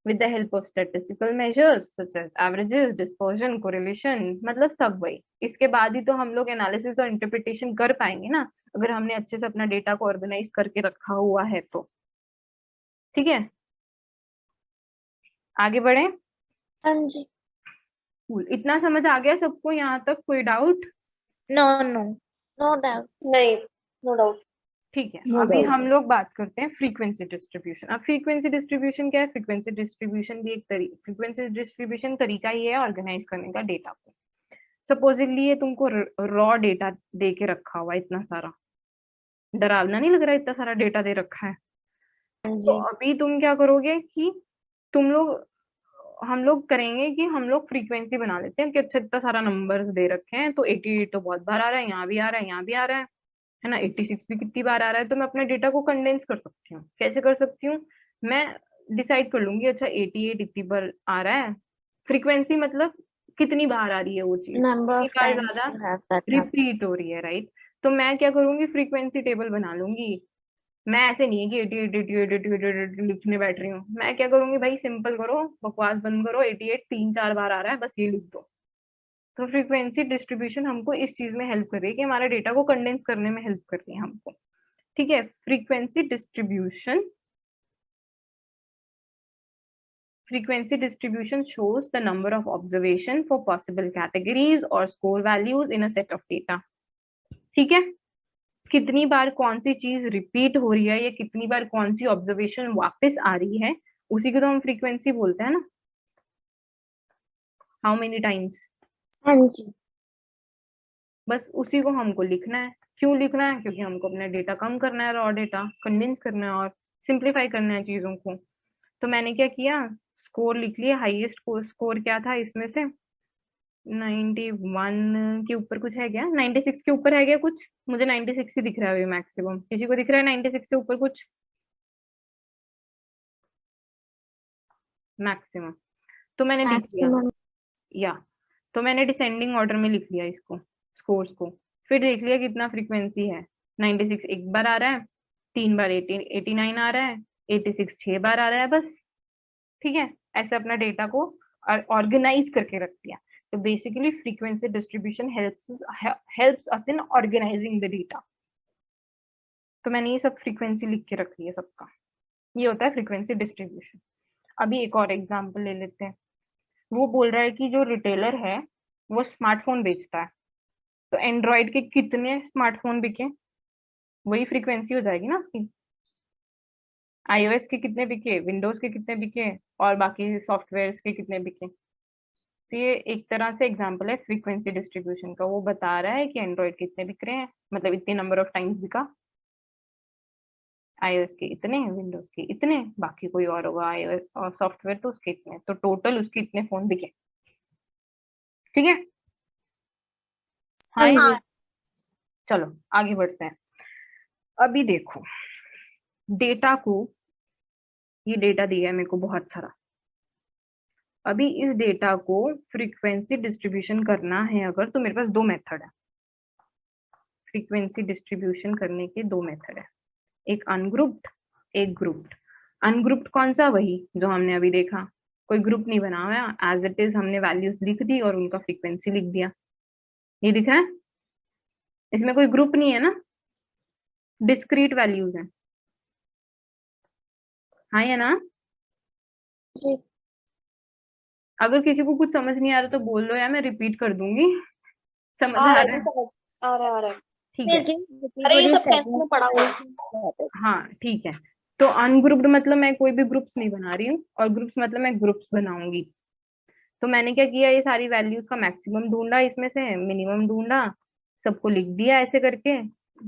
with the help of statistical measures such as averages, dispersion, correlation, मतलब सब वही। इसके बाद ही तो हम लोग एनालिसिस और इंटरप्रिटेशन कर पाएंगे ना, अगर हमने अच्छे से अपना डेटा को ऑर्गेनाइज करके रखा हुआ है तो। ठीक है, आगे बढ़े। हाँ जी। इतना समझ आ गया सबको यहाँ तक? कोई doubt? No no, no doubt. नहीं, नो डाउट। ठीक है, अभी हम लोग बात करते हैं फ्रीक्वेंसी डिस्ट्रीब्यूशन। अब फ्रीक्वेंसी डिस्ट्रीब्यूशन क्या है? फ्रीक्वेंसी डिस्ट्रीब्यूशन भी एक फ्रीक्वेंसी डिस्ट्रीब्यूशन तरीका ही है ऑर्गेनाइज करने का डेटा को। सपोजिटली ये तुमको रॉ डेटा दे के रखा हुआ है इतना सारा, डरावना नहीं लग रहा है? इतना सारा डेटा दे रखा है। तो अभी तुम क्या करोगे कि हम लोग करेंगे कि हम लोग फ्रीक्वेंसी बना लेते हैं कि अच्छा इतना सारा नंबर्स दे रखे हैं, तो 88 तो बहुत बार आ रहा है, यहाँ भी आ रहा है, यहाँ भी आ रहा है ना, 86 भी कितनी बार आ रहा है। तो मैं अपने डेटा को कंडेंस कर सकती हूँ। कैसे कर सकती हूँ? मैं डिसाइड कर लूंगी अच्छा 88 इतनी बार आ रहा है, फ्रीक्वेंसी मतलब कितनी बार आ रही है वो चीज, नंबर ऑफ कितनी बार टाइम्स ज्यादा यू हैव दैट रिपीट हो रही है, राइट। तो मैं क्या करूंगी, फ्रीक्वेंसी टेबल बना लूंगी। मैं ऐसे नहीं है कि 88 लिखने बैठ रही हूँ। मैं क्या करूंगी भाई, सिंपल करो, बकवास बंद करो, 88 3-4 बार आ रहा है, बस ये लिख दो। तो फ्रीक्वेंसी डिस्ट्रीब्यूशन हमको इस चीज में हेल्प कर रही है कि हमारा डेटा को कंडेंस करने में हेल्प कर रही है हमको। ठीक है, frequency distribution shows the number of observation for possible categories or score values in a set of data. ठीक है, कितनी बार कौन सी चीज रिपीट हो रही है या कितनी बार कौन सी ऑब्जर्वेशन वापस आ रही है, उसी को तो हम फ्रीक्वेंसी बोलते हैं ना। How many times. हाँ जी। बस उसी को हमको लिखना है। क्यों लिखना है? क्योंकि हमको अपना डेटा कम करना है, रॉ डेटा कंडेंस करना है और सिंप्लीफाई करना है चीजों को। तो मैंने क्या किया, स्कोर लिख लिया। हाईएस्ट स्कोर क्या था इसमें से? 91 के ऊपर कुछ है क्या? 96 के ऊपर है क्या कुछ? मुझे 96 ही दिख रहा है अभी मैक्सिमम। किसी को दिख रहा है 96 से ऊपर कुछ मैक्सिमम? तो मैंने लिख लिया या तो मैंने डिसेंडिंग ऑर्डर में लिख लिया इसको, स्कोर्स को। फिर देख लिया कितना फ्रीक्वेंसी है। 96 एक बार आ रहा है, 3 बार 89 आ रहा है, 86 6 बार आ रहा है बस। ठीक है, ऐसे अपना डेटा को ऑर्गेनाइज करके रख दिया। तो basically frequency distribution helps us in organising the data. तो मैंने ये सब फ्रीक्वेंसी लिख के रख लिया सबका। ये होता है फ्रीक्वेंसी डिस्ट्रीब्यूशन। अभी एक और एग्जांपल ले लेते हैं। वो बोल रहा है कि जो रिटेलर है वो स्मार्टफोन बेचता है, तो एंड्रॉइड के कितने स्मार्टफोन बिके, वही फ्रीक्वेंसी हो जाएगी ना उसकी। iOS के कितने बिके, विंडोज के कितने बिके, और बाकी सॉफ्टवेयर्स के कितने बिके। तो ये एक तरह से एग्जांपल है फ्रीक्वेंसी डिस्ट्रीब्यूशन का। वो बता रहा है कि एंड्रॉइड के इतने बिक रहे हैं, मतलब इतने नंबर ऑफ टाइम्स बिका, iOS के इतने, विंडोज के इतने, बाकी कोई और होगा iOS और सॉफ्टवेयर तो उसके इतने, तो टोटल उसके इतने फोन बिके। ठीक है, हाँ या नहीं? चलो आगे बढ़ते हैं। अभी देखो डेटा को, ये डेटा दिया है मेरे को बहुत सारा। अभी इस डेटा को फ्रीक्वेंसी डिस्ट्रीब्यूशन करना है अगर, तो मेरे पास दो मेथड है। फ्रीक्वेंसी डिस्ट्रीब्यूशन करने के दो मेथड है, एक अनग्रुप्ड, एक ग्रुप्ड। अनग्रुप्ड कौन सा? वही जो हमने अभी देखा, कोई ग्रुप नहीं बना हुआ, एज इट इज हमने वैल्यूज लिख दी और उनका फ्रीक्वेंसी लिख दिया। ये दिख रहा है, इसमें कोई ग्रुप नहीं है ना, डिस्क्रीट वैल्यूज हैं। हाँ या ना? जी। अगर किसी को कुछ समझ नहीं आ रहा तो बोल लो, या मैं रिपीट कर दूंगी। समझ आ आ रहा रहा है, है? समझ आ रहा है, आ रहा है। ठीक है, अरे ये सब टेंथ में पढ़ा हुआ है। हाँ ठीक है। तो अनग्रुप्ड मतलब मैं कोई भी ग्रुप्स नहीं बना रही हूँ, और ग्रुप्स मतलब मैं ग्रुप्स बनाऊंगी। तो मैंने क्या किया, ये सारी वैल्यूज का मैक्सिमम ढूंढा, इसमें से मिनिमम ढूंढा, सबको लिख दिया ऐसे करके,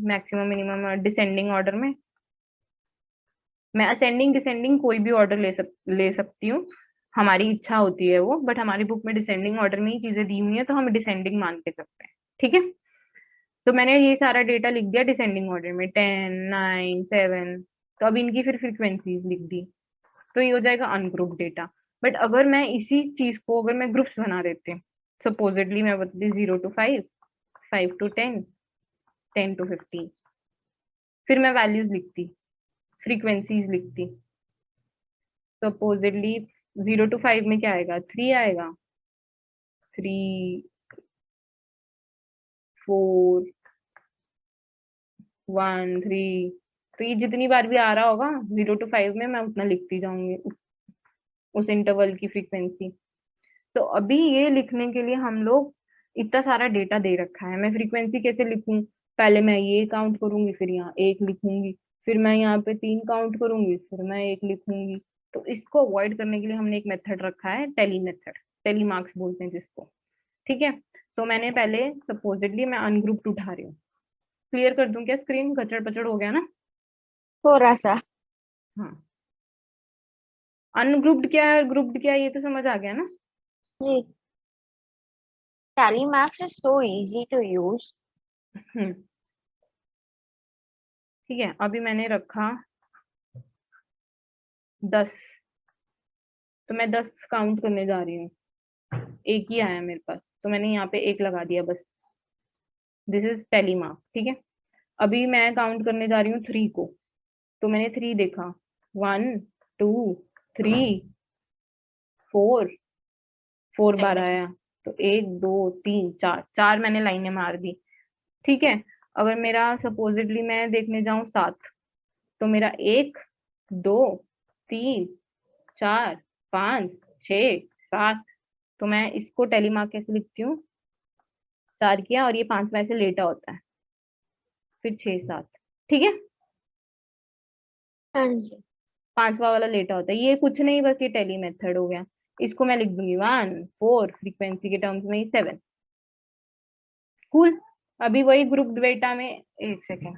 मैक्सिमम मिनिमम डिसेंडिंग ऑर्डर में। मैं असेंडिंग डिसेंडिंग कोई भी ऑर्डर ले सकती हूँ, हमारी इच्छा होती है वो, बट हमारी बुक में डिसेंडिंग ऑर्डर में ही चीजें दी हुई है, तो हम डिसेंडिंग मान के सकते हैं। ठीक है, तो मैंने ये सारा डेटा लिख दिया डिसेंडिंग ऑर्डर में, 10, 9, 7। तो अब इनकी फिर फ्रीक्वेंसीज लिख दी, तो ये हो जाएगा अनग्रुप डेटा। बट अगर मैं इसी चीज को अगर मैं ग्रुप्स बना देती हूँ, सपोजिटली मैं बताती 0 to 5, 5 to 10, 10 to 15, फिर मैं वैल्यूज लिखती, फ्रीक्वेंसीज लिखती। सपोजिटली 0 to 5 में क्या आएगा, 3 आएगा, 3, 4, 1, 3। तो ये जितनी बार भी आ रहा होगा 0 to 5 में, मैं उतना लिखती जाऊंगी उस इंटरवल की फ्रीक्वेंसी। तो अभी ये लिखने के लिए हम लोग, इतना सारा डेटा दे रखा है, मैं फ्रीक्वेंसी कैसे लिखूं? पहले मैं ये काउंट करूंगी, फिर यहाँ एक लिखूंगी, फिर मैं यहाँ पे 3 काउंट करूंगी, फिर मैं एक लिखूंगी। तो इसको अवॉइड करने के लिए हमने एक मेथड रखा है, टेली मेथड, टेली मार्क्स बोलते हैं जिसको। ठीक है, तो मैंने पहले सपोजिटली मैं अनग्रुप्ड उठा रही हूँ। क्लियर कर दूं क्या स्क्रीन? कचड़ पचड़ हो गया ना? थोड़ा सा। हाँ, अनग्रुप्ड क्या है, ग्रुप्ड क्या है, ये तो समझ आ गया ना? जी। Tally Max is so easy to use. हम्म, ठीक है। अभी मैंने रखा 10, तो मैं 10 काउंट करने जा रही हूँ, एक ही आया मेरे पास, तो मैंने यहाँ पे एक लगा दिया बस। This is tally mark. ठीक है, अभी मैं काउंट करने जा रही हूँ 3 को, तो मैंने 3 देखा, 1, 2, 3, 4, 4 बार आया, तो 1, 2, 3, 4, 4 मैंने लाइनें मार दी। ठीक है, अगर मेरा सपोजिटली मैं देखने जाऊं 7, तो मेरा 1, 2, 3, 4, 5, 6, 7। तो मैं इसको टेली मार्क कैसे लिखती हूँ, 4 किया और ये 5वां ऐसे लेटा होता है, फिर 6, 7। ठीक है, हाँ जी। 5वां वाला लेटा होता है, ये कुछ नहीं, बस ये टेली मेथड हो गया। इसको मैं लिख दूंगी 1, 4, फ्रीक्वेंसी के टर्म्स में 7। कूल। अभी वही ग्रुप डेटा में, एक second,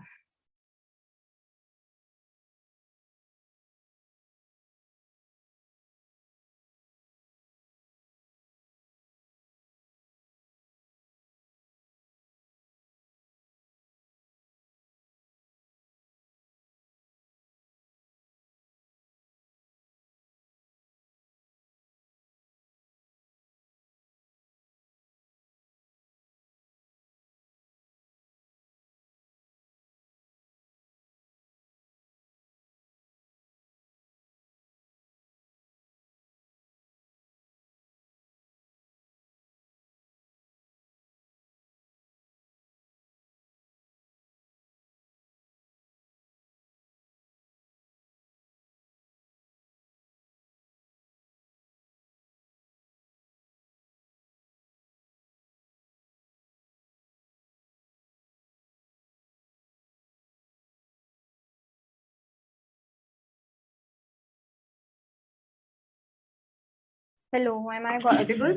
hello, am I audible?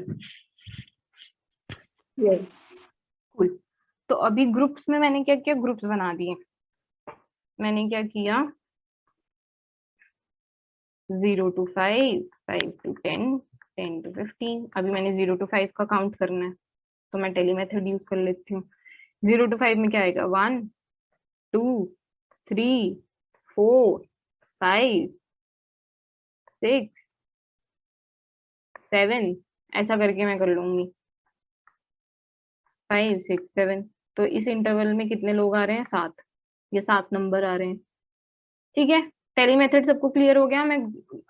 Yes. Cool. तो अभी ग्रुप्स में मैंने क्या किया, ग्रुप्स बना दिए। मैंने क्या किया, 0 to 5, 5 to 10, 10 to 15। अभी मैंने 0 to 5 का काउंट करना है, तो मैं टेली मेथड यूज कर लेती हूँ। 0 to 5 में क्या आएगा, 1 2 3 4 5 6 7, ऐसा करके मैं कर लूंगी, 5 6 7। तो इस इंटरवल में कितने लोग आ रहे हैं, 7। ये 7 नंबर आ रहे हैं। ठीक है, टेली मेथड सबको क्लियर हो गया। मैं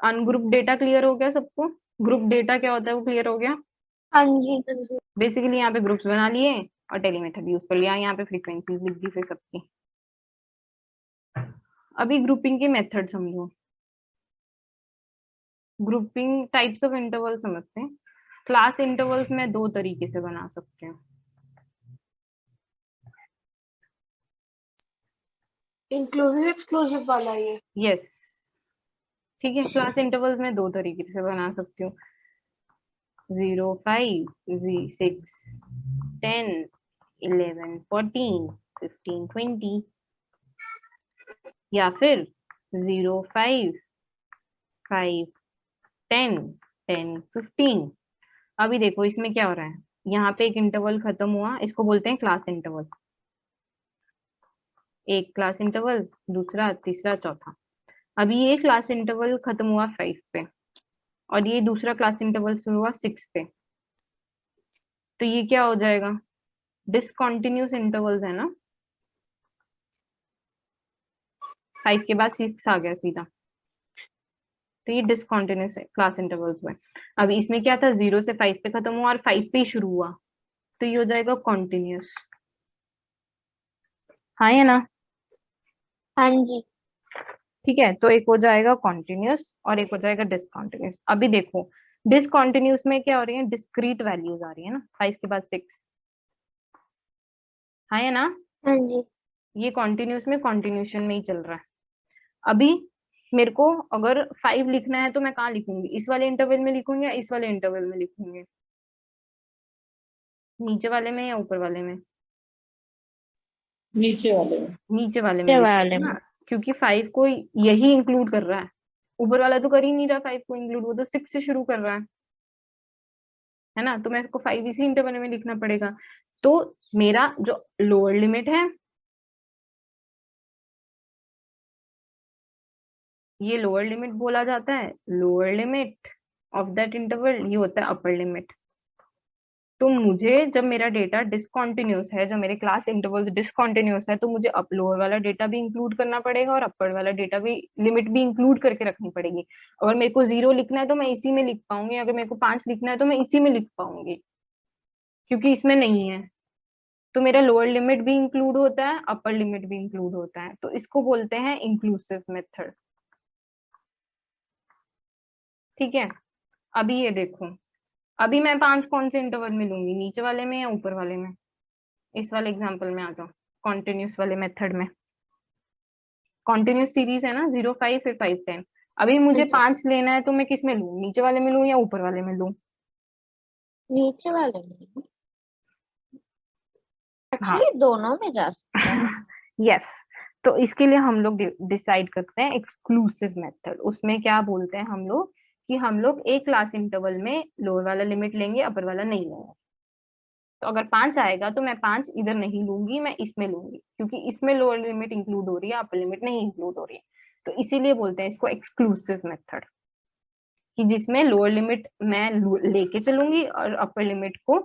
अनग्रुप डेटा क्लियर हो गया सबको, ग्रुप डेटा क्या होता है वो क्लियर हो गया। हाँ जी। बेसिकली यहाँ पे ग्रुप्स बना लिए और टेली मेथड यूज कर लिया, यहाँ पे फ्रीक्वेंसीज लिख दी फिर सबकी। अभी ग्रुपिंग के मेथड समझो। ग्रुपिंग टाइप्स ऑफ इंटरवल समझते हैं। क्लास इंटरवल्स में 2 तरीके से बना सकते हैं। इंक्लूसिव एक्सक्लूसिव वाला ये। यस, ठीक है। क्लास इंटरवल्स में 2 तरीके से बना सकती हूँ, 0 5 6 10 11 14 15 20, या फिर 0 5 5 10 10 15। अभी देखो इसमें क्या हो रहा है, यहाँ पे एक इंटरवल खत्म हुआ, इसको बोलते हैं क्लास इंटरवल। एक क्लास इंटरवल, दूसरा, तीसरा, चौथा। अभी ये क्लास इंटरवल खत्म हुआ 5 पे और ये दूसरा क्लास इंटरवल शुरू हुआ 6 पे। तो ये क्या हो जाएगा, डिसकंटिन्यूअस इंटरवल्स है ना। 5 के बाद 6 आ गया सीधा, तो ये डिसकंटिन्यूअस क्लास इंटरवल्स हुए। अब इसमें क्या था, 0 से 5 पे खत्म हुआ और 5 पे ही शुरू हुआ, तो ये हो जाएगा कॉन्टिन्यूअस। हाँ या ना? हाँ जी। ठीक है, तो एक हो जाएगा कॉन्टिन्यूअस और एक हो जाएगा डिसकंटिन्यूअस। अभी देखो डिसकंटिन्यूअस में क्या हो रही है, डिस्क्रीट वैल्यूज आ रही है ना, 5 के बाद 6। हाँ या ना? हाँ जी। ये कॉन्टिन्यूअस में कॉन्टिन्यूशन में ही चल रहा है। अभी मेरे को अगर 5 लिखना है तो मैं कहाँ लिखूंगी, इस वाले इंटरवल में लिखूंगी या इस वाले इंटरवल में लिखूंगी, नीचे वाले में या ऊपर वाले में? नीचे वाले में। नीचे वाले में वाले लिखूंगी में। ना, क्योंकि 5 को यही इंक्लूड कर रहा है, ऊपर वाला तो कर ही नहीं रहा 5 को इंक्लूड, वो तो 6 से शुरू कर रहा है ना। तो मेरे को 5 इसी इंटरवल में लिखना पड़ेगा। तो मेरा जो लोअर लिमिट है, ये लोअर लिमिट बोला जाता है। Lower limit of that interval ये होता है अपर लिमिट। तो मुझे जब मेरा डेटा डिसकंटिन्यूअस है, जब मेरे क्लास इंटरवल्स डिसकंटिन्यूअस है, तो मुझे अप लोअर वाला डेटा भी इंक्लूड करना पड़ेगा और अपर वाला डेटा भी, लिमिट भी इंक्लूड करके रखनी पड़ेगी। अगर मेरे को 0 लिखना है तो मैं इसी में लिख पाऊंगी, अगर मेरे को 5 लिखना है तो मैं इसी में लिख पाऊंगी, क्योंकि इसमें नहीं है। तो मेरा लोअर लिमिट भी इंक्लूड होता है, अपर लिमिट भी इंक्लूड होता है, तो इसको बोलते हैं इंक्लूसिव मेथड। ठीक है, अभी ये देखो, अभी मैं 5 कौन से इंटरवल में लूंगी, नीचे वाले में या ऊपर वाले में? इस वाले एग्जांपल में आ जाओ, कॉन्टिन्यूस वाले मेथड में। कॉन्टिन्यूस सीरीज है ना, 0 5 फिर 5 10। अभी मुझे 5 लेना है तो मैं किस में लूँ, नीचे वाले में लूँ या ऊपर वाले में लूँ? नीचे वाले में। हाँ, एक्चुअली दोनों में जा सकता है। यस। तो इसके लिए हम लोग डिसाइड करते हैं एक्सक्लूसिव मेथड। उसमें क्या बोलते हैं हम लोग, कि हम लोग एक क्लास इंटरवल में लोअर वाला लिमिट लेंगे, अपर वाला नहीं लेंगे। तो अगर 5 आएगा तो मैं 5 इधर नहीं लूंगी, मैं इसमें लूंगी, क्योंकि इसमें लोअर लिमिट इंक्लूड हो रही है, अपर लिमिट नहीं इंक्लूड हो रही है। तो इसीलिए बोलते हैं इसको एक्सक्लूसिव मेथड, कि जिसमें लोअर लिमिट मैं लेके चलूंगी और अपर लिमिट को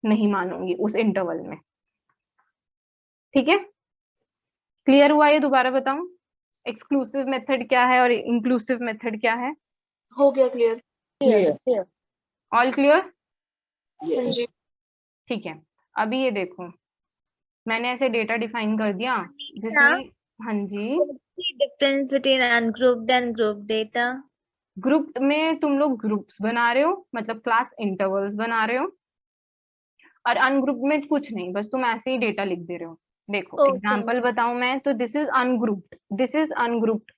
नहीं मानूंगी उस इंटरवल में। ठीक है, क्लियर हुआ ये? दोबारा बताऊं एक्सक्लूसिव मेथड क्या है और इंक्लूसिव मेथड क्या है? हो गया clear. Clear. All clear? Yes. ठीक है, अभी ये देखो, मैंने ऐसे डेटा डिफाइन कर दिया हाँ। जिसमें, हाँ जी, difference between ungrouped and group data. Group में तुम लोग ग्रुप्स बना रहे हो, मतलब क्लास इंटरवल्स बना रहे हो, और अनग्रुप में कुछ नहीं, बस तुम ऐसे ही डेटा लिख दे रहे हो। देखो एग्जांपल बताऊं मैं, तो this is ungrouped, this is ungrouped.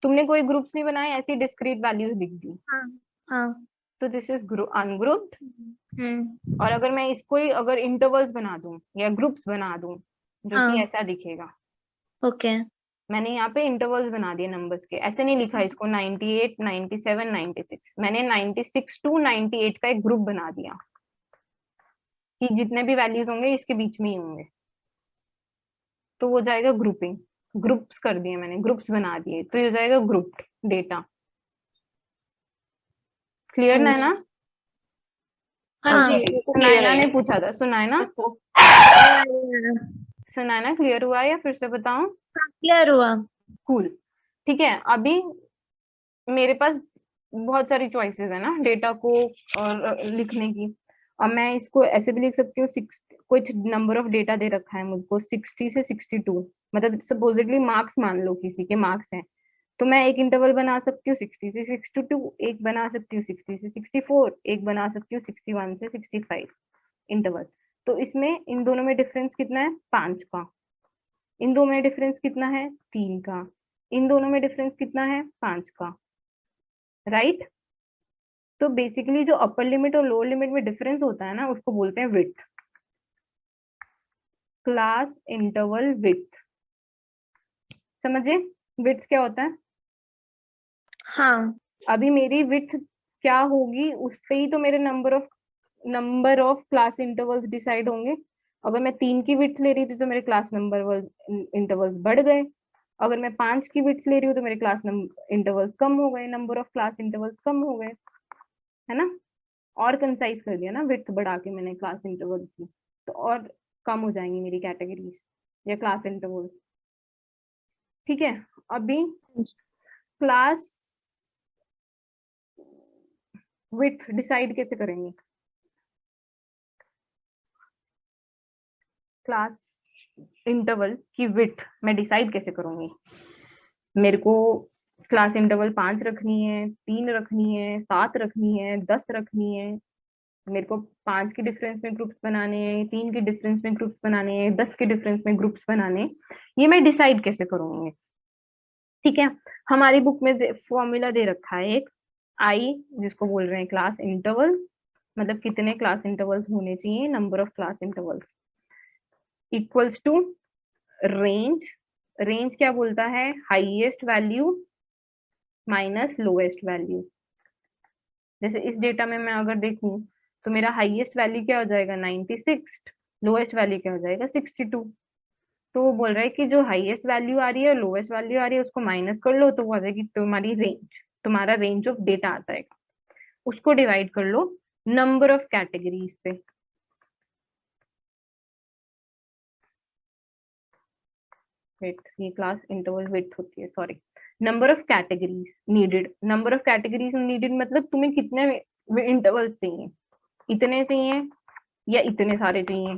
तुमने कोई ग्रुप्स नहीं बनाए, ऐसी डिस्क्रीट वैल्यूज लिख दी। हाँ हाँ। तो दिस इज अनग्रुप्ड। और अगर मैं इसको ही अगर इंटरवल्स बना दूं या ग्रुप्स बना दूं जो कि ऐसा दिखेगा, ओके मैंने यहाँ पे इंटरवल्स बना दिए नंबर्स के, ऐसे नहीं लिखा इसको 98, 97, 96, मैंने 96 टू 98 का एक ग्रुप बना दिया कि जितने भी वैल्यूज होंगे इसके बीच में ही होंगे, तो वो जाएगा ग्रुपिंग। ग्रुप्स कर दिए मैंने, ग्रुप्स बना दिए, तो ये हो जाएगा ग्रुप डेटा। क्लियर ना है ना? हाँ जी मेरे को क्लियर सुनायना है ने ये। पूछा था, सुनायना सुनायना क्लियर हुआ या फिर से बताऊं? क्लियर हुआ। कूल, ठीक है। अभी मेरे पास बहुत सारी चॉइसेस है ना डेटा को और लिखने की। और मैं इसको ऐसे भी लिख सकती हूँ, कुछ नंबर ऑफ डेटा दे रखा है मुझको 60 से 62, मतलब सपोजिटली मार्क्स मान लो किसी के मार्क्स हैं, तो मैं एक इंटरवल बना सकती हूँ 60 से 62, एक बना सकती हूँ 60 से 64, एक बना सकती हूँ 61 से 65 इंटरवल। तो इसमें इन दोनों में डिफरेंस कितना है? 5 का। इन दोनों में डिफरेंस कितना है? 3 का। इन दोनों में डिफरेंस कितना है? 5 का। राइट? तो बेसिकली जो अपर लिमिट और लोअर लिमिट में डिफरेंस होता है ना, उसको बोलते हैं विड्थ, क्लास इंटरवल विड्थ। समझे विड्थ क्या होता है? हाँ अभी मेरी विड्थ क्या होगी उस पे ही तो मेरे number of class intervals decide होंगे। अगर मैं 3 की विड्थ ले रही थी तो मेरे क्लास नंबर इंटरवल्स बढ़ गए, अगर मैं 5 की विड्थ ले रही हूँ तो मेरे क्लास इंटरवल्स कम हो गए, नंबर ऑफ क्लास इंटरवल्स कम हो गए, है ना? और कंसाइज कर दिया ना विड्थ बढ़ा के मैंने क्लास इंटरवल की, तो और कम हो जाएंगी मेरी कैटेगरीज या क्लास इंटरवल। ठीक है, अभी क्लास विड्थ डिसाइड कैसे करेंगे? क्लास इंटरवल की विड्थ मैं डिसाइड कैसे करूंगी? मेरे को क्लास इंटरवल 5 रखनी है, 3 रखनी है, 7 रखनी है, 10 रखनी है, मेरे को 5 के डिफरेंस में ग्रुप्स बनाने हैं, 3 के डिफरेंस में ग्रुप्स बनाने हैं, 10 के डिफरेंस में ग्रुप्स बनाने हैं, ये मैं डिसाइड कैसे करूंगी? ठीक है, हमारी बुक में फॉर्मूला दे रखा है एक आई, जिसको बोल रहे हैं क्लास इंटरवल, मतलब कितने क्लास इंटरवल्स होने चाहिए, number of class intervals equals to range. Range क्या बोलता है? Highest value minus lowest value. जैसे इस डेटा में मैं अगर देखूं तो मेरा हाईएस्ट वैल्यू क्या हो जाएगा? 96, लोएस्ट वैल्यू क्या हो जाएगा? 62। तो वो बोल रहा है कि जो हाईएस्ट वैल्यू आ रही है और लोएस्ट वैल्यू आ रही है उसको माइनस कर लो, तो वो आ जाएगी तुम्हारी रेंज, तुम्हारा रेंज ऑफ डेटा आ जाएगा। उसको डिवाइड कर लो नंबर ऑफ कैटेगरीज से। ये क्लास इंटरवल विड्थ होती है, sorry, number of categories needed. Number of categories needed मतलब तुम्हें कितने इंटरवल्स चाहिए, इतने चाहिए या इतने सारे चाहिए,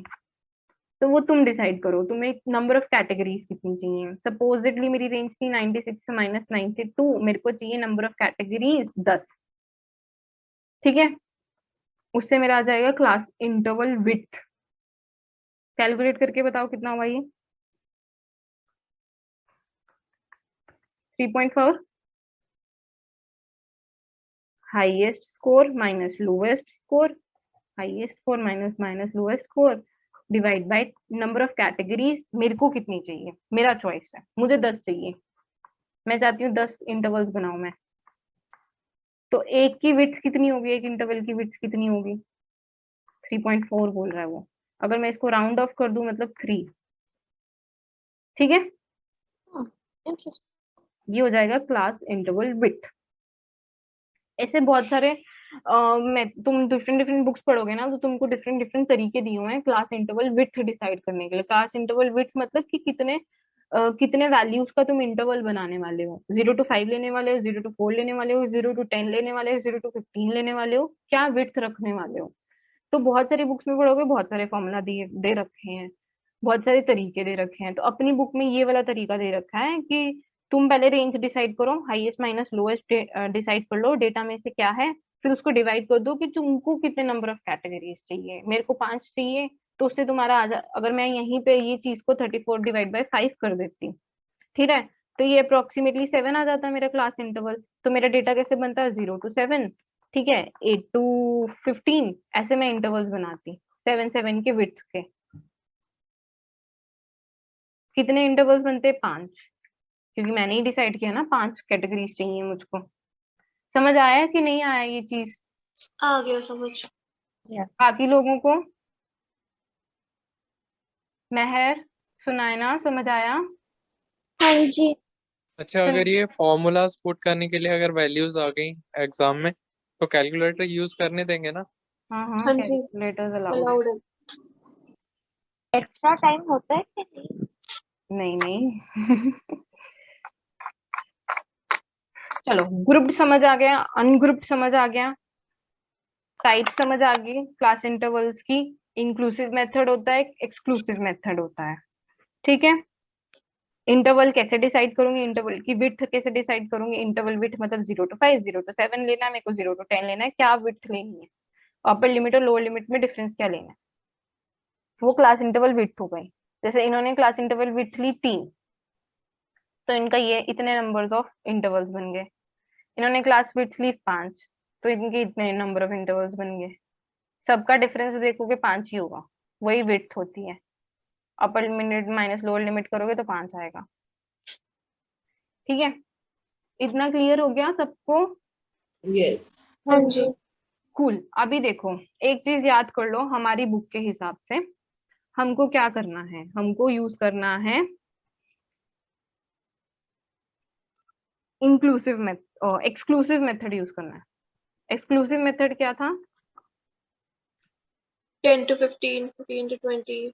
तो वो तुम डिसाइड करो तुम्हें नंबर ऑफ कैटेगरीज कितनी चाहिए। सपोजिटली मेरी रेंज थी 96 से -92, मेरे को चाहिए नंबर ऑफ कैटेगरीज 10। ठीक है, उससे मेरा आ जाएगा क्लास इंटरवल विड्थ। कैलकुलेट करके बताओ कितना हुआ ये? 3.4 highest score minus lowest score, highest score minus lowest score divide by number of categories. मेरे को कितनी चाहिए? मेरा चॉइस है, मुझे 10 चाहिए, मैं चाहती हूँ 10 इंटरवल्स बनाऊं मैं, तो एक की विड्थ कितनी होगी? एक इंटरवल की विड्थ कितनी होगी? 3.4 बोल रहा है वो। अगर मैं इसको राउंड ऑफ कर दूं मतलब 3। ठीक है, ये हो जाएगा क्लास इंटरवल विड्थ। ऐसे बहुत सारे मैं तुम डिफरेंट डिफरेंट बुक्स पढ़ोगे ना तो तुमको डिफरेंट डिफरेंट तरीके दिए हुए हैं क्लास इंटरवल विड्थ डिसाइड करने के लिए। क्लास इंटरवल विड्थ मतलब कि कितने वैल्यूज का तुम इंटरवल बनाने वाले हो, 0 to 5 लेने वाले हो, 0 to 4 लेने वाले हो, 0 to 10 लेने वाले हो, 0 to 15 लेने वाले हो, क्या विड्थ रखने वाले हो। तो बहुत सारी बुक्स में पढ़ोगे बहुत सारे फॉर्मूला दे रखे हैं, बहुत सारे तरीके दे रखे हैं। तो अपनी बुक में ये वाला तरीका दे रखा है कि तुम पहले रेंज डिसाइड करो, हाईएस्ट माइनस लोएस्ट डिसाइड कर लो डेटा में से क्या है, फिर उसको डिवाइड कर दो कि तुमको कितने नंबर ऑफ कैटेगरीज चाहिए। मेरे को 5 चाहिए, तो उससे तुम्हारा अगर मैं यहीं पे ये चीज को 34 डिवाइड बाय 5 कर देती हूँ, ठीक है, तो ये अप्रोक्सीमेटली 7 आ जाता है मेरा क्लास इंटरवल। तो मेरा डेटा कैसे बनता है? 0 to 7। ठीक है, 8 to 15 ऐसे मैं इंटरवल्स बनाती, 7 के विड्थ के। कितने इंटरवल्स बनते हैं? 5, क्योंकि मैंने ही डिसाइड किया ना 5 कैटेगरीज चाहिए मुझको। समझ आया कि नहीं आया ये चीज? आ गया समझ। बाकी लोगों को? महर, सुनायना, समझ आया? हाँ जी। अच्छा, अगर ये फॉर्मूलाज पुट करने के लिए अगर वैल्यूज आ गई एग्जाम में तो कैलकुलेटर यूज करने देंगे ना? हाँ हाँ, हाँ जी कैलकुलेटर्स अलाउड है। अलाउड है। एक्स्ट्रा टाइम होता है कि नहीं? नहीं नहीं। चलो, ग्रुप्ड समझ आ गया, अनग्रुप्ड समझ आ गया, टाइप समझ आ गई क्लास इंटरवल्स की। इंक्लूसिव मेथड होता है, एक्सक्लूसिव मेथड होता है। ठीक है, इंटरवल कैसे डिसाइड करूंगी, इंटरवल की विड्थ कैसे डिसाइड करूंगी। इंटरवल विड्थ मतलब 0 to 5, 0 to 7 लेना है मेरे को, 0 to 10 लेना है, क्या विड्थ लेनी है, अपर लिमिट और लोअर लिमिट में डिफरेंस क्या लेना है, वो क्लास इंटरवल विड्थ हो गई। जैसे इन्होंने क्लास इंटरवल विड्थ ली 3, तो इनका ये इतने नंबर्स ऑफ इंटरवल्स बन गए। इन्होंने क्लास विड्थ ली 5, तो इनके इतने नंबर ऑफ इंटरवल्स बन गए। सबका डिफरेंस देखोगे 5 ही होगा, वही विड्थ होती है। Upper limit minus lower limit करोगे तो 5 आएगा। ठीक है, इतना क्लियर हो गया सबको? यस। हाँ जी। कूल। अभी देखो, एक चीज याद कर लो, हमारी बुक के हिसाब से हमको क्या करना है, हमको यूज करना है inclusive method, exclusive method use करना है। एक्सक्लूसिव मेथड क्या था? 10 to 15, 15 to 20,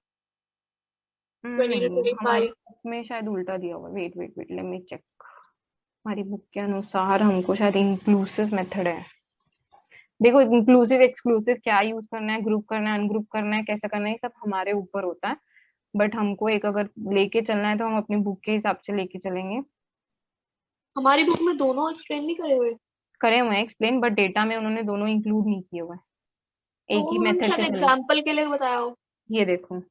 20 to नहीं, हमारी 25। बुक में शायद उल्टा दिया हुआ है। Wait wait wait, let me check. हमारी बुक के अनुसार हमको शायद इंक्लूसिव मेथड है। देखो, इंक्लूसिव एक्सक्लूसिव क्या यूज करना है, ग्रुप करना है, अनग्रुप करना है, कैसा करना है, ये सब हमारे ऊपर होता है। बट हमको एक अगर लेके चलना है तो हम अपनी बुक के हिसाब से लेके चलेंगे। हमारी बुक में दोनों एक्सप्लेन नहीं करे हुए। करे हुए हैं एक्सप्लेन, बट डेटा में उन्होंने दोनों इंक्लूड नहीं किए हुए हैं, तो एक ही उन्होंने मेथड शायद से चले। एग्जाम्पल के लिए बताया हो। ये देखो,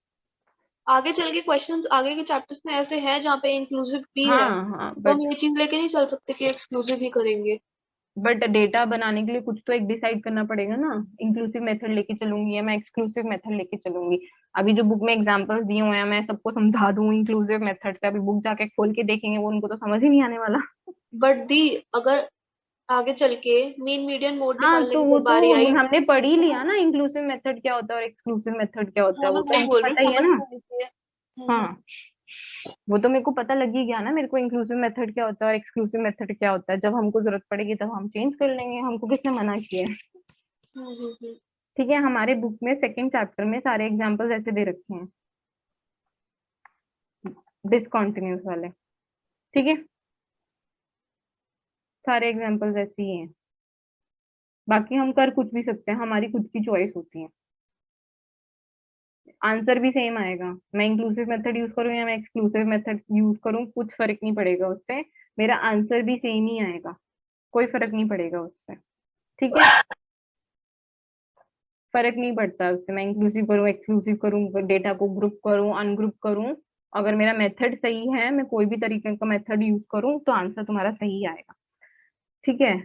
आगे चल के क्वेश्चंस आगे के चैप्टर्स में ऐसे हैं जहाँ पे इंक्लूसिव भी है, हाँ हाँ, तो हम ये चीज लेके नहीं चल सकते कि एक्सक्लूसिव ही करेंगे। बट डेटा बनाने के लिए कुछ तो एक डिसाइड करना पड़ेगा ना। इंक्लूसिव मेथड लेके चलूंगी या मैं एक्सक्लूसिव मेथड लेके चलूंगी। अभी जो बुक में एग्जांपल्स दिए हुए हैं, मैं सबको समझा दूं इंक्लूसिव मेथड से, अभी बुक जाके खोल के देखेंगे वो उनको तो समझ ही नहीं आने वाला। बट दी अगर आगे चल के मीन मीडियन मोड हाँ, निकालने तो की वो जब तो बारी आई हमने पढ़ ही लिया तो ना, इंक्लूसिव मेथड क्या होता है और एक्सक्लूसिव मेथड क्या होता है, हाँ वो मैं तो वो हमको बोल रही पता हूँ, ही है समझ ना। में आती है। हाँ, वो तो मेरे को पता लग ही गया ना, मेरे को इंक्लूसिव मेथड क्या होता है और एक्सक्लूसिव मेथड क्या होता है। जब हमको जरूरत पड़ेगी तब हम चेंज कर लेंगे, हमको किसने मना किया है। हम्म। ठीक है, हमारे बुक में सेकंड चैप्टर में सारे एग्जांपल्स ऐसे दे रखे हैं, डिसकंटिन्यूस वाले। ठीक है, सारे एग्जांपल्स ऐसे ही हैं। बाकी हम कर कुछ भी सकते हैं, हमारी खुद की चॉइस होती है। आंसर भी सेम आएगा, मैं इंक्लूसिव मेथड यूज करूँ या मैं एक्सक्लूसिव मेथड यूज करूँ, कुछ फर्क नहीं पड़ेगा उससे। मेरा आंसर भी सेम ही आएगा, कोई फर्क नहीं पड़ेगा उससे। ठीक है, फर्क नहीं पड़ता उससे, मैं इंक्लूसिव करूँ, एक्सक्लूसिव करूँ, डेटा को ग्रुप करूँ, अनग्रुप करूँ। अगर मेरा मेथड सही है, मैं कोई भी तरीके का मेथड यूज करूँ, तो आंसर तुम्हारा सही आएगा। ठीक है,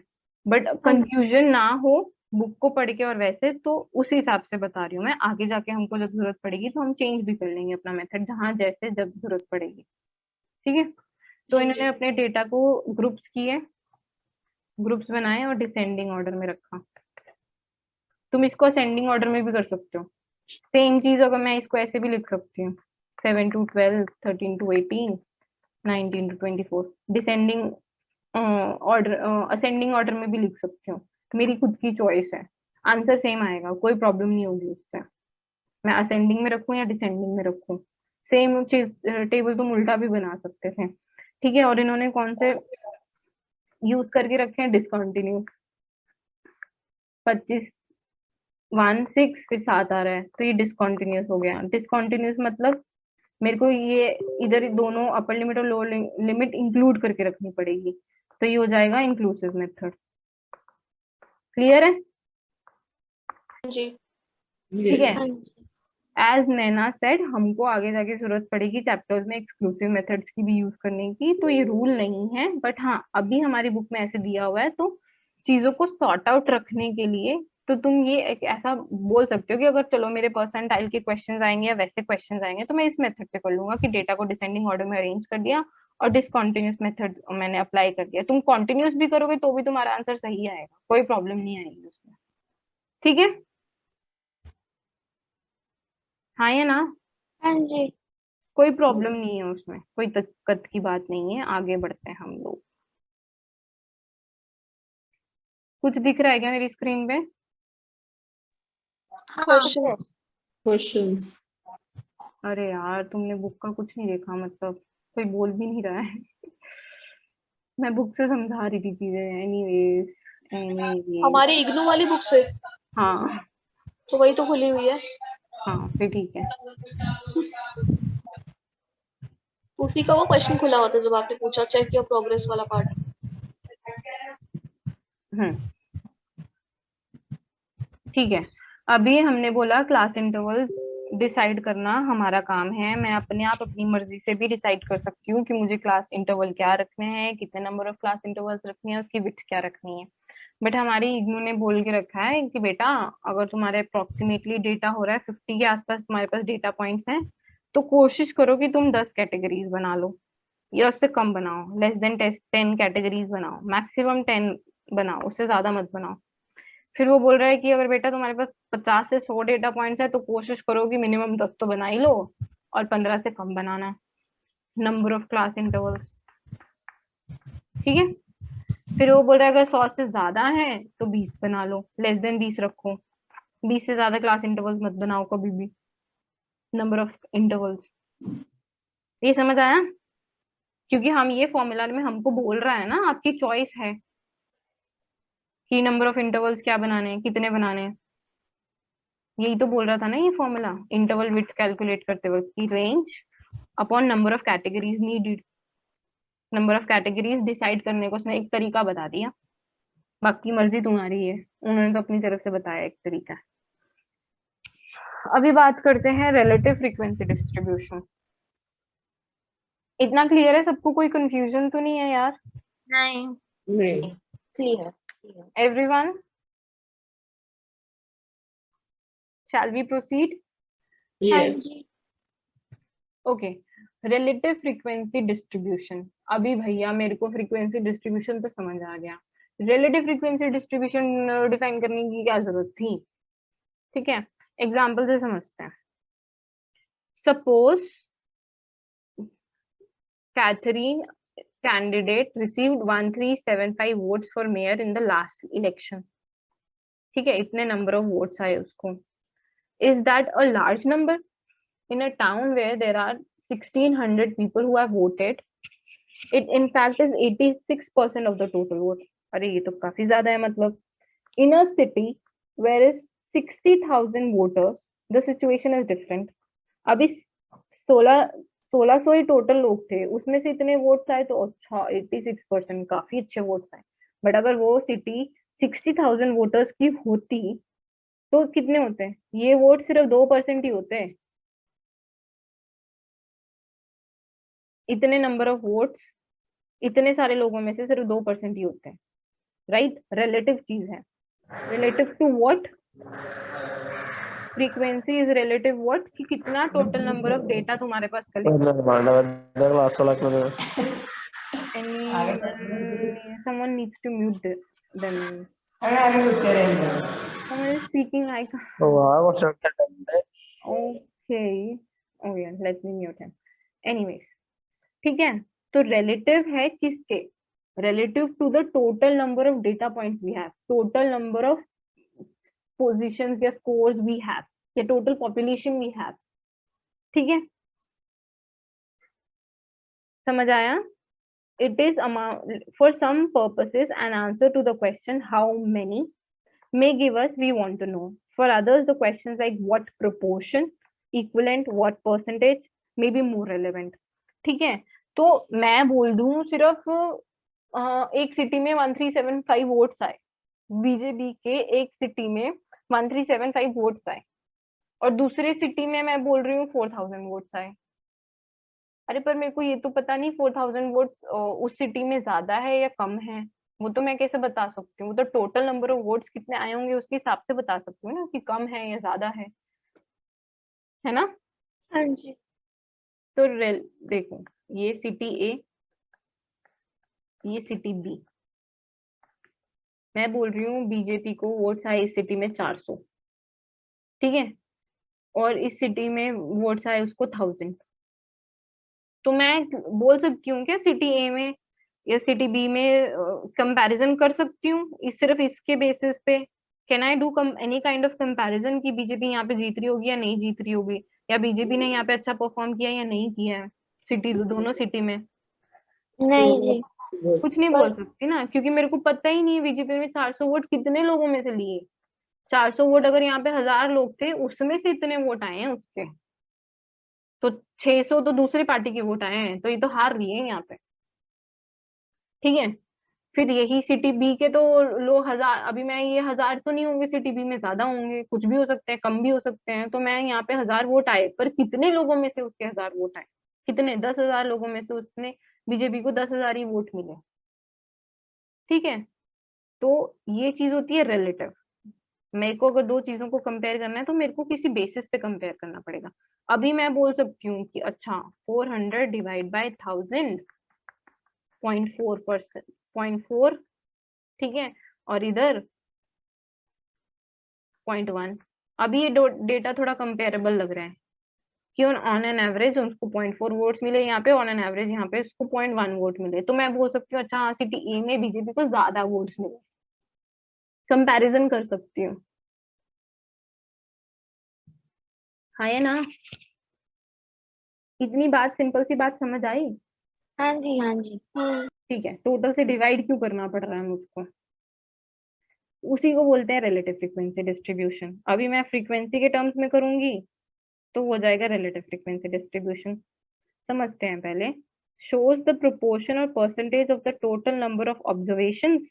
बट हाँ कंफ्यूजन ना हो बुक को पढ़ के, और वैसे तो उस हिसाब से बता रही हूँ मैं। आगे जाके हमको जब जरूरत पड़ेगी तो हम चेंज भी कर लेंगे अपना मेथड, जहाँ जैसे जब जरूरत पड़ेगी। ठीक है, तो हाँ इन्होंने जी। अपने डेटा को ग्रुप्स किए, ग्रुप्स बनाए और डिसेंडिंग ऑर्डर में रखा। तुम इसको असेंडिंग ऑर्डर में भी कर सकते हो। सेम चीज अगर मैं इसको ऐसे भी लिख सकती हूँ, 7 to 12, 13 to 18, 19 to 24। Descending order, ascending order में भी लिख सकती हूँ, मेरी खुद की चॉइस है। आंसर सेम आएगा, कोई प्रॉब्लम नहीं होगी उससे। मैं असेंडिंग में रखूँ या डिसेंडिंग में रखूँ, सेम चीज। टेबल तुम उल्टा भी बना सकते थे। ठीक है, और इन्होंने कौन से यूज करके रखे हैं, डिसकंटिन्यू। 25, 1, 6 फिर 7 आ रहा है, तो ये डिसकंटिन्यूस हो गया। डिसकंटिन्यूस मतलब मेरे को ये इधर दोनों अपर लिमिट और लोअर लिमिट इंक्लूड करके रखनी पड़ेगी, तो ये हो जाएगा इंक्लूसिव मेथड। क्लियर है? हाँ जी। ठीक है, यस। हाँ जी। एज नैना सेड, हमको आगे जाके जरूरत पड़ेगी चैप्टर्स में एक्सक्लूसिव मेथड्स की भी यूज करने की, तो ये रूल नहीं है। बट हाँ, अभी हमारी बुक में ऐसे दिया हुआ है, तो चीजों को सॉर्ट आउट रखने के लिए तो तुम ये एक ऐसा बोल सकते हो कि अगर चलो मेरे परसेंटाइल के क्वेश्चंस आएंगे या वैसे क्वेश्चंस आएंगे तो मैं इस मेथड से कर लूंगा कि डेटा को डिसेंडिंग ऑर्डर में अरेंज कर दिया और डिसकंटिन्यूअस मेथड मैंने अप्लाई कर दिया। तुम कॉन्टिन्यूअस भी करोगे तो भी तुम्हारा आंसर सही आएगा, कोई प्रॉब्लम नहीं आएगी उसमें। ठीक है, हाँ या ना? हाँ जी। कोई प्रॉब्लम नहीं है उसमें, कोई दिक्कत की बात नहीं है। आगे बढ़ते हैं हम लोग। कुछ दिख रहा है क्या मेरी स्क्रीन पे? Question questions. अरे यार तुमने बुक का कुछ नहीं देखा, मतलब कोई बोल भी नहीं रहा है। मैं बुक से समझा रही थी चीजें। एनीवेज हमारी इग्नू वाली बुक से, हाँ तो वही तो खुली हुई है। हाँ फिर ठीक है। उसी का वो क्वेश्चन खुला होता है जब आपने पूछा चेक योर प्रोग्रेस वाला पार्ट। ठीक है, अभी हमने बोला क्लास इंटरवल्स डिसाइड करना हमारा काम है। मैं अपने आप अपनी मर्जी से भी डिसाइड कर सकती हूँ कि मुझे क्लास इंटरवल क्या रखने हैं, कितने नंबर ऑफ क्लास इंटरवल्स रखनी है, उसकी विड्थ क्या रखनी है। बट हमारी इग्नू ने बोल के रखा है कि बेटा अगर तुम्हारे अप्रोक्सीमेटली डेटा हो रहा है 50 के आसपास, तुम्हारे पास डेटा पॉइंट्स हैं, तो कोशिश करो कि तुम 10 कैटेगरीज बना लो या उससे कम बनाओ। लेस देन 10 कैटेगरीज बनाओ, मैक्सिमम 10 बनाओ, उससे ज्यादा मत बनाओ। फिर वो बोल रहा है कि अगर बेटा तुम्हारे पास 50 से 100 डेटा पॉइंट्स है तो कोशिश करो कि मिनिमम 10 तो बना ही लो और 15 से कम बनाना नंबर ऑफ क्लास इंटरवल्स। ठीक है, फिर वो बोल रहा है अगर 100 से ज्यादा है तो 20 बना लो, लेस देन 20 रखो। 20 से ज्यादा क्लास इंटरवल्स मत बनाओ कभी भी, नंबर ऑफ इंटरवल्स। ये समझ आया? क्योंकि हम ये फॉर्मूला में हमको बोल रहा है ना, आपकी चॉइस है कि नंबर ऑफ इंटरवल्स क्या बनाने हैं, कितने बनाने हैं। यही तो बोल रहा था ना ये फॉर्मूला इंटरवल विड्थ कैलकुलेट करते वक्त की range upon number of categories needed. Number of categories decide करने को उसने एक तरीका बता दिया, बाकी मर्जी तुम्हारी है। उन्होंने तो अपनी तरफ से बताया एक तरीका। अभी बात करते हैं रिलेटिव फ्रीक्वेंसी डिस्ट्रीब्यूशन। इतना क्लियर है सबको? कोई कंफ्यूजन तो नहीं है यार? नहीं। नहीं। Clear. Everyone, shall we proceed? Yes. Okay, relative frequency distribution. अभी भैया मेरे को फ्रीक्वेंसी डिस्ट्रीब्यूशन तो समझ आ गया, रिलेटिव फ्रीक्वेंसी डिस्ट्रीब्यूशन डिफाइन करने की क्या जरूरत थी? ठीक है, एग्जाम्पल से समझते हैं। Suppose Catherine candidate received 1375 votes for mayor in the last election. ठीक है, इतने नंबर ऑफ वोट्स आए उसको। Is that a large number in a town where there are 1600 people who have voted? It in fact is 86% of the total vote. अरे ये तो काफी ज्यादा है। मतलब in a city where is 60,000 voters the situation is different. अभी 1600 ही total लोग थे, उसमें से इतने वोट्स आए तो अच्छा 86%, काफी अच्छे वोट्स आए। बट अगर वो सिटी 60,000 वोटर्स की होती तो कितने होते हैं? ये वोट सिर्फ 2% ही होते हैं। इतने नंबर ऑफ वोट्स इतने सारे लोगों में से सिर्फ 2% ही होते हैं। राइट, रिलेटिव चीज है। Relative to what? Frequency is relative what, कि कितना टोटल नंबर ऑफ डेटा तुम्हारे पास someone needs to mute them. Someone is speaking like okay, oh yeah, let me mute him. Anyways, ठीक है, तो रिलेटिव है किसके? Relative to the total number of data points we have, total number of positions या scores we have, या total population we have. ठीक है, समझ आया? It is amount for some purposes an answer to the question how many may give us we want to know. For others the questions like what proportion, equivalent, what percentage may be more relevant. ठीक है, तो मैं बोल दूं सिर्फ एक city में 1375 votes आए, बीजेपी के एक सिटी में 1375 वोट्स आए, और दूसरे सिटी में मैं बोल रही हूँ 4000 वोट्स आए। अरे पर मेरे को ये तो पता नहीं 4000 वोट्स उस सिटी में ज्यादा है या कम है, वो तो मैं कैसे बता सकती हूँ? वो तो टोटल नंबर ऑफ वोट्स कितने आए होंगे उसके हिसाब से बता सकती हूँ ना, कि कम है या ज्यादा है ना? हाँ जी। तो देखो, ये सिटी ए, ये सिटी बी, मैं बोल रही हूँ बीजेपी को वोट्स आए इस सिटी में 400, ठीक है, और इस सिटी में वोट्स आए उसको 1000। तो मैं बोल सकती हूँ क्या सिटी ए में या सिटी बी में कंपैरिजन कर सकती हूँ सिर्फ इसके बेसिस पे? Can I do any kind of comparison कि बीजेपी यहाँ पे जीत रही होगी या नहीं जीत रही होगी, या बीजेपी ने यहाँ पे अच्छा परफॉर्म किया या नहीं किया है सिटी, दोनों सिटी में? नहीं जी। कुछ नहीं बोल सकती ना, क्योंकि मेरे को पता ही नहीं है बीजेपी में 400 वोट कितने लोगों में से लिए। 400 वोट अगर यहाँ पे 1000 लोग थे उसमें से इतने वोट आए हैं उसके, तो 600 तो दूसरी पार्टी के वोट आए हैं, तो ये तो हार रही है यहाँ पे, ठीक है। फिर यही सिटी बी के तो लोग 1000, अभी मैं ये 1000 तो नहीं होंगे सिटी बी में, ज्यादा होंगे, कुछ भी हो सकते हैं, कम भी हो सकते हैं, तो मैं यहाँ पे 1000 वोट आए, पर कितने लोगों में से उसके 1000 वोट आए? कितने? 10,000 लोगों में से उसने बीजेपी को 10,000 ही वोट मिले, ठीक है। तो ये चीज होती है रिलेटिव। मेरे को अगर दो चीजों को कंपेयर करना है तो मेरे को किसी बेसिस पे कंपेयर करना पड़ेगा। अभी मैं बोल सकती हूँ कि अच्छा 400 डिवाइड बाय 1000, 0.4%, 0.4, ठीक है, और इधर 0.1। अभी ये डेटा थोड़ा कंपेरेबल लग रहा है कि ऑन एन एवरेज उसको 0.4 वोट्स मिले यहाँ पे, ऑन एन एवरेज यहाँ पे उसको 0.1 वोट मिले, तो मैं बोल सकती हूँ अच्छा हाँ सिटी ए में बीजेपी को ज्यादा वोट्स मिले, कंपैरिजन कर सकती हूँ, हाँ है ना? इतनी बात, सिंपल सी बात समझ आई? हाँ जी, हाँ जी। ठीक है, टोटल से डिवाइड क्यों करना पड़ रहा है मुझको? उसी को बोलते हैं रिलेटिव फ्रीक्वेंसी डिस्ट्रीब्यूशन। अभी मैं फ्रीक्वेंसी के टर्म्स में करूंगी तो हो जाएगा रिलेटिव फ्रीक्वेंसी डिस्ट्रीब्यूशन। समझते हैं पहले। shows the proportion or percentage of the total number of observations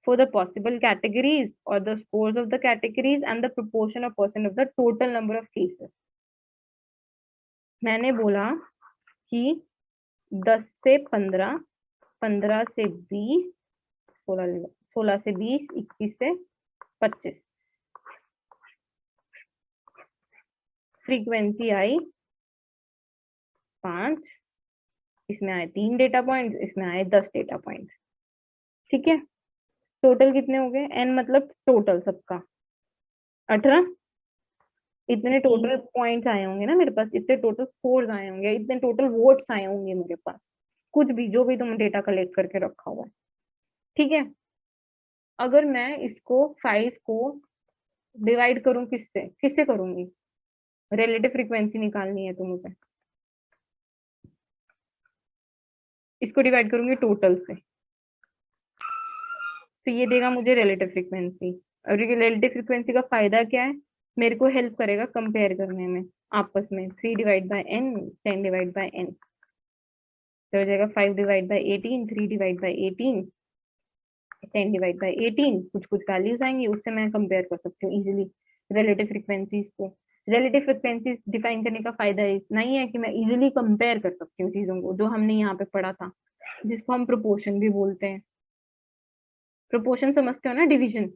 for the possible categories or the scores of the categories and the proportion or percent of the total number of cases। मैंने बोला कि 10 से 15, 15 से 20, 16 से 20, 21 से 25 frequency आई 5, इसमें आए 3 data points, इसमें आए 10 डेटा पॉइंट्स, ठीक है। टोटल कितने हो गए? n मतलब टोटल सबका 18। इतने टोटल पॉइंट्स आए होंगे ना मेरे पास, इतने टोटल स्कोर्स आए होंगे, इतने टोटल वोट्स आए होंगे मेरे पास, कुछ भी जो भी तुम डेटा कलेक्ट करके रखा हुआ है, ठीक है। अगर मैं इसको 5 को डिवाइड करूं, किससे किससे करूंगी? रिलेटिव फ्रीक्वेंसी निकालनी है तो मुझे इसको डिवाइड करूंगी टोटल से, तो ये देगा मुझे रिलेटिव फ्रीक्वेंसी। और रिलेटिव फ्रीक्वेंसी का फायदा क्या है? मेरे को हेल्प करेगा कंपेयर करने में आपस में। 3 divide by n, 10 divide by n, तो हो जाएगा 5 divide by 18, 3 divide by 18, 10 divide by 18, कुछ कुछ वैल्यूज आएंगी, उससे मैं कंपेयर कर सकती हूँ इजीली रिलेटिव फ्रीक्वेंसीज को। रिलेटिव फ्रीक्वेंसीज डिफाइन करने का फायदा इतना ही है कि मैं इजीली कंपेयर कर सकती हूँ चीजों को, जो हमने यहाँ पे पढ़ा था, जिसको हम प्रोपोर्शन भी बोलते हैं। प्रोपोर्शन समझते हो ना, डिवीजन?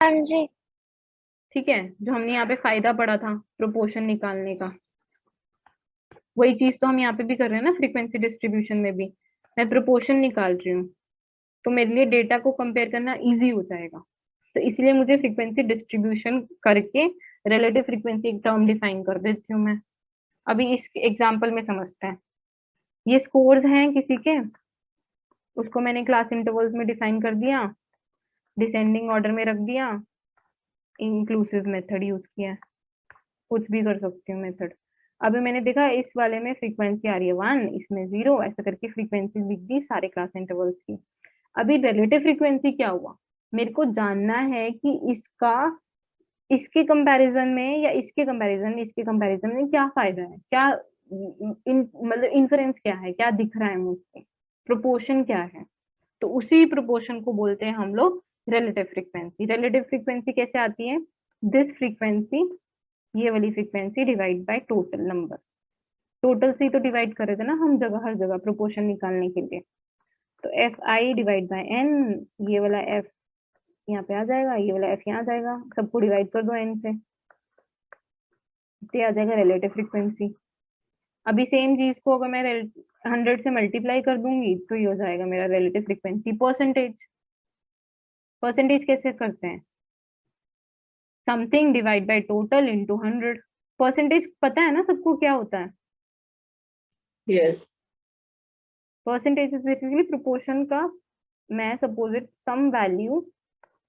हाँ जी। ठीक है, जो हमने यहाँ पे फायदा पढ़ा था प्रोपोर्शन निकालने का, वही चीज तो हम यहाँ पे भी कर रहे हैं ना, फ्रीक्वेंसी डिस्ट्रीब्यूशन में भी मैं प्रोपोर्शन निकाल रही हूँ, तो मेरे लिए डेटा को कंपेयर करना इजी हो जाएगा। तो इसलिए मुझे फ्रीक्वेंसी डिस्ट्रीब्यूशन करके रिलेटिव फ्रीक्वेंसी एक टर्म डिफाइन कर देती हूँ मैं। अभी इस एग्जाम्पल में समझते हैं। ये स्कोर्स हैं किसी के, उसको मैंने क्लास इंटरवल्स में डिफाइन कर दिया, डिसेंडिंग ऑर्डर में रख दिया, इंक्लूसिव मेथड यूज किया, कुछ भी कर सकती हूँ मेथड। अभी मैंने देखा इस वाले में फ्रीक्वेंसी आ रही है 1, इसमें 0, ऐसा करके फ्रीक्वेंसी लिख दी सारे क्लास इंटरवल्स की। अभी रिलेटिव फ्रीक्वेंसी क्या हुआ? मेरे को जानना है कि इसका इसके कंपैरिजन में या इसके कंपैरिजन में क्या फायदा है, क्या मतलब इन्फरेंस क्या है, क्या दिख रहा है मुझको, प्रोपोर्शन क्या है। तो उसी प्रोपोर्शन को बोलते हैं हम लोग रिलेटिव फ्रीक्वेंसी। रिलेटिव फ्रीक्वेंसी कैसे आती है? दिस फ्रीक्वेंसी, ये वाली frequency divide by total number. Total से ही तो डिवाइड कर रहे थे ना हम, जगह हर जगह प्रोपोर्शन निकालने के लिए। तो F I divide by N, ये वाला एफ यहाँ पे आ जाएगा, ये वाला एफ यहाँ आ जाएगा, सबको डिवाइड कर दो एन से, तो आ जाएगा रिलेटिव फ्रीक्वेंसी। अभी सेम चीज को अगर मैं 100 से मल्टीप्लाई कर दूंगी तो ये हो जाएगा मेरा रिलेटिव फ्रीक्वेंसी परसेंटेज। परसेंटेज कैसे करते हैं? Something divide by total into 100। Percentage पता है ना सबको क्या होता है? Yes, percentage is basically proportion का, मैं suppose it some value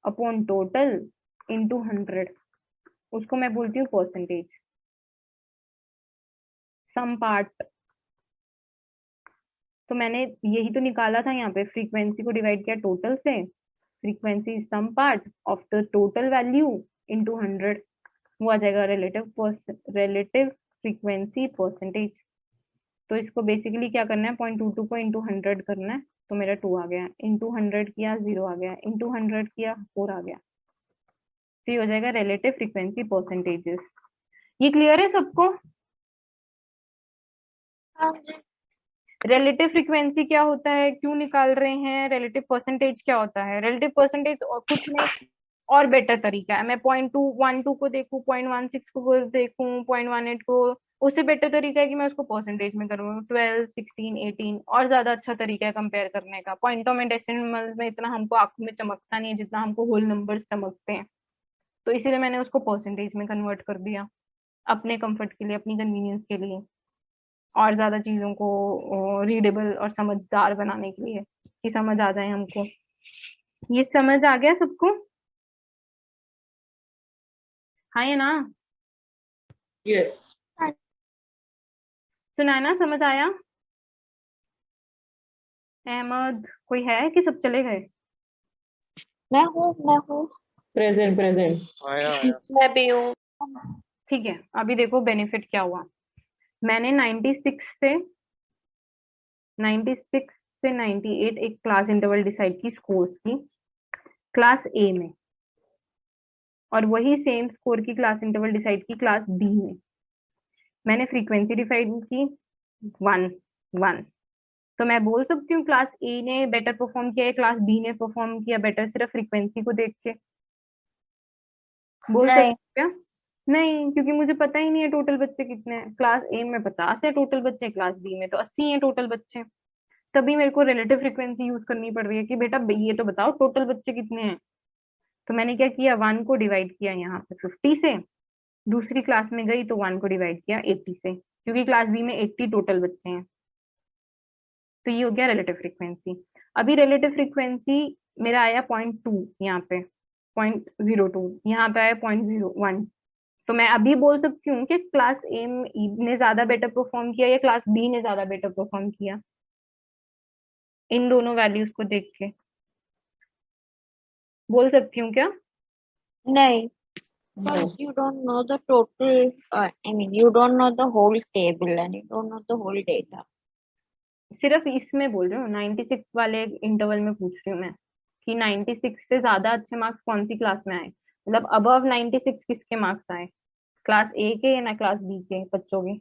upon total into 100, उसको मैं बोलती हूँ परसेंटेज। सम पार्ट, तो मैंने यही तो निकाला था यहाँ पे, फ्रीक्वेंसी को डिवाइड किया टोटल से, frequency is some part of the total value into 100, वो आ जाएगा रिलेटिव फ्रीक्वेंसी परसेंटेज। तो इसको बेसिकली क्या करना है, 0.22 को इंटू 100 करना है, तो मेरा 2 आ गया, इंटू 100 किया 0 आ गया, इंटू 100 किया 4 आ गया, तो ये हो जाएगा रिलेटिव फ्रीक्वेंसी परसेंटेजेस। ये क्लियर है सबको? हाँ जी। रिलेटिव फ्रीक्वेंसी क्या होता है, क्यों निकाल रहे हैं, रिलेटिव परसेंटेज क्या होता है? रिलेटिव परसेंटेज और कुछ नहीं, और बेटर तरीका है, मैं 0.212 को देखूं, 0.16 को देखूं, 0.18 को, उससे बेटर तरीका है कि मैं उसको परसेंटेज में करूँ, 12, 16, 18, और ज्यादा अच्छा तरीका है कंपेयर करने का। पॉइंटों में डेसिमल में इतना हमको आंखों में चमकता नहीं है जितना हमको होल नंबर्स चमकते हैं, तो इसीलिए मैंने उसको परसेंटेज में कन्वर्ट कर दिया अपने कंफर्ट के लिए, अपनी कन्वीनियंस के लिए, और ज्यादा चीजों को रीडेबल और समझदार बनाने के लिए, कि समझ आ जाए हमको। ये समझ आ गया सबको? हाँ या ना? यस। सुनाना, समझ आया? अहमद कोई है कि सब चले गए? मैं हूँ। Present present. आया आया। मैं भी हूँ। ठीक है, अभी देखो बेनिफिट क्या हुआ। मैंने 96 से 98 एक क्लास इंटरवल डिसाइड की स्कोर की क्लास ए में, और वही सेम स्कोर की क्लास इंटरवल डिसाइड की क्लास बी में। मैंने फ्रीक्वेंसी डिसाइड की 1 1, तो मैं बोल सकती हूँ क्लास ए ने बेटर परफॉर्म किया है, क्लास बी ने परफॉर्म किया बेटर, सिर्फ फ्रीक्वेंसी को देख के बोल सकते नहीं, हैं क्या? नहीं, क्योंकि मुझे पता ही नहीं है टोटल बच्चे कितने हैं। क्लास ए में 50 है टोटल बच्चे, क्लास बी में तो 80 है टोटल बच्चे, तभी मेरे को रिलेटिव फ्रीक्वेंसी यूज करनी पड़ रही है कि बेटा ये तो बताओ टोटल बच्चे कितने हैं। तो मैंने क्या किया, 1 को डिवाइड किया यहाँ पे 50 से, दूसरी क्लास में गई तो 1 को डिवाइड किया 80 से, क्योंकि क्लास बी में 80 टोटल बच्चे हैं। तो ये हो गया रिलेटिव फ्रीक्वेंसी। अभी रिलेटिव फ्रीक्वेंसी मेरा आया 0.2, यहाँ पे 0.02, यहाँ पे आया 0.01। तो मैं अभी बोल सकती हूँ कि क्लास ए ने ज्यादा बेटर परफॉर्म किया या क्लास बी ने ज्यादा बेटर परफॉर्म किया, इन दोनों वैल्यूज को देख के बोल सकती हूँ क्या? नहीं, because you don't know the total, you don't know the whole table and you don't know the whole data. सिर्फ इसमें बोल रही हूँ, 96 वाले इंटरवल में पूछ रही हूँ मैं कि 96 से ज्यादा अच्छे मार्क्स कौन सी क्लास में आए, मतलब अबव 96 किसके मार्क्स आए, क्लास ए के या ना क्लास बी के बच्चों के?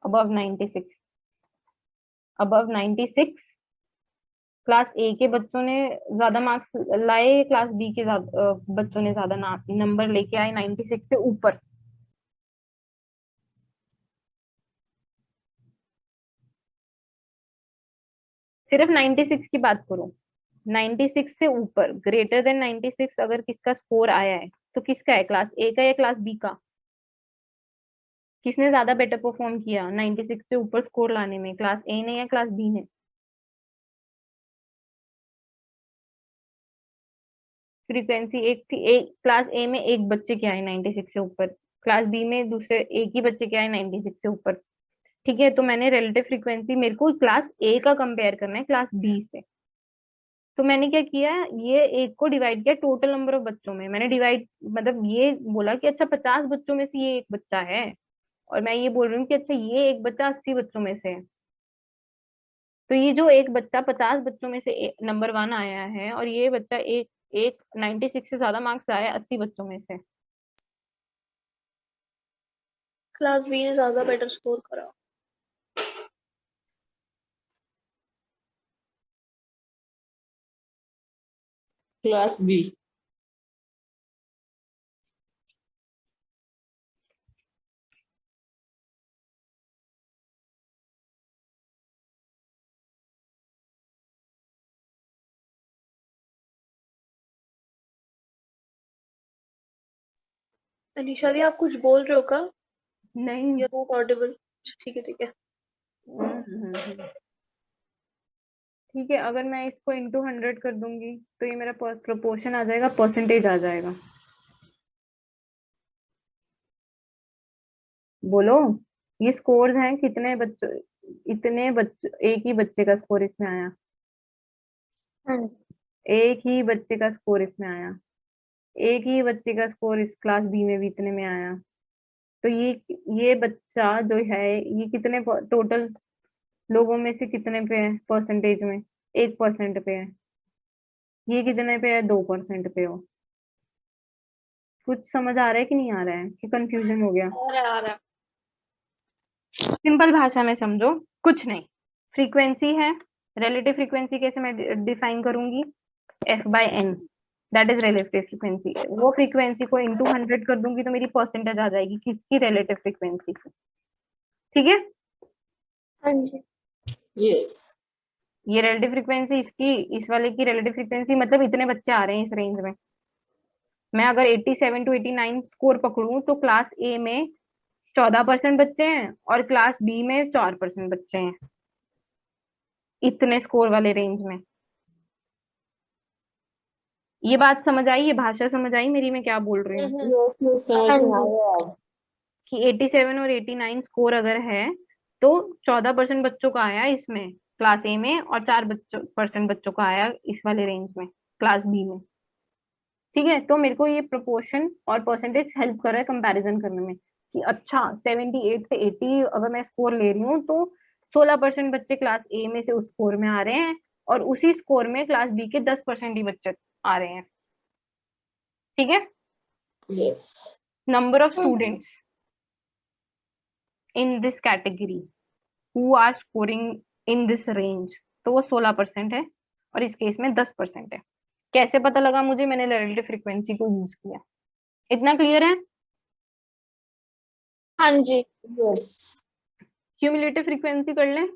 अबव 96, अबव 96 क्लास ए के बच्चों ने ज्यादा मार्क्स लाए, क्लास बी के बच्चों ने ज्यादा नंबर लेके आए 96 से ऊपर? सिर्फ 96 की बात करो, 96 से ऊपर, ग्रेटर देन 96 अगर किसका स्कोर आया है तो किसका है, क्लास ए का या क्लास बी का? किसने ज्यादा बेटर परफॉर्म किया 96 से ऊपर स्कोर लाने में, क्लास ए ने या क्लास बी ने? फ्रीक्वेंसी एक थी, एक क्लास ए में एक बच्चे के आए 96 से ऊपर, क्लास बी में दूसरे एक ही बच्चे के आए 96 से ऊपर। ठीक है, तो मैंने रिलेटिव फ्रीक्वेंसी, मेरे को क्लास ए का कंपेयर करना है क्लास बी से, तो मैंने क्या किया, ये एक को डिवाइड किया टोटल नंबर ऑफ बच्चों में। मैंने डिवाइड मतलब ये बोला कि अच्छा 50 बच्चों में से ये एक बच्चा है, और मैं ये बोल रही हूँ कि अच्छा ये एक बच्चा 80 बच्चों में से है, तो ये जो एक बच्चा 50 बच्चों में से नंबर 1 आया है, और ये बच्चा एक एक 96 से ज्यादा मार्क्स आया 80 बच्चों में से। क्लास बी ने ज्यादा बेटर स्कोर करा। Class B. अनीशा दी आप कुछ बोल रहे हो क्या? नहीं। You are not audible. ठीक है ठीक है। ठीक है, अगर मैं इसको इंटू 100 कर दूंगी तो ये मेरा प्रोपोर्शन आ जाएगा, परसेंटेज आ जाएगा। बोलो, ये स्कोर्स हैं, कितने बच्चों, इतने बच्चों, एक ही बच्चे का स्कोर इसमें आया, एक ही बच्चे का स्कोर इसमें आया, एक ही बच्चे का स्कोर इस क्लास बी में भी इतने में आया। तो ये बच्चा जो है, ये कितने टोटल लोगों में से कितने पे है परसेंटेज में? 1% पे है। ये कितने पे है? 2% पे हो। कुछ समझ आ रहा है कि नहीं आ रहा है, कि कंफ्यूजन हो गया? आ रहा है। सिंपल भाषा में समझो, कुछ नहीं। फ्रीक्वेंसी है, रिलेटिव फ्रीक्वेंसी कैसे मैं डिफाइन करूंगी? f/n, that is relative frequency. वो फ्रीक्वेंसी को इंटू 100 कर दूंगी तो मेरी परसेंटेज आ जाएगी किसकी? रिलेटिव फ्रीक्वेंसी की। ठीक है, हाँ जी। यस। ये रिलेटिव फ्रीक्वेंसी इसकी, इस वाले की रिलेटिव फ्रीक्वेंसी, मतलब इतने बच्चे आ रहे हैं इस रेंज में। मैं अगर 87 to 89 स्कोर पकड़ूं तो क्लास ए में 14% बच्चे हैं और क्लास बी में 4% बच्चे हैं, इतने स्कोर वाले रेंज में। ये बात समझ आई? ये भाषा समझ आई मेरी, मैं क्या बोल रही हूँ? यस समझ हाँ में जी। आया अब। कि 87 और 89 स्कोर अगर है तो 14% बच्चों का आया इसमें क्लास ए में, और 4% बच्चों का आया इस वाले रेंज में क्लास बी में। ठीक है, तो मेरे को ये प्रोपोर्शन और परसेंटेज हेल्प कर रहा है कंपैरिजन करने में, कि अच्छा 78 से 80 अगर मैं स्कोर ले रही हूँ तो 16% बच्चे क्लास ए में से उस स्कोर में आ रहे हैं, और उसी स्कोर में क्लास बी के 10% ही बच्चे आ रहे हैं। ठीक है, yes. Number of students in this category who are scoring in this range, तो वो 16% है, और इस केस में 10% है। कैसे पता लगा मुझे? मैंने रिलेटिव फ्रीक्वेंसी को यूज किया। इतना क्लियर है? हाँ जी। यस। क्यूमुलेटिव फ्रीक्वेंसी कर लें।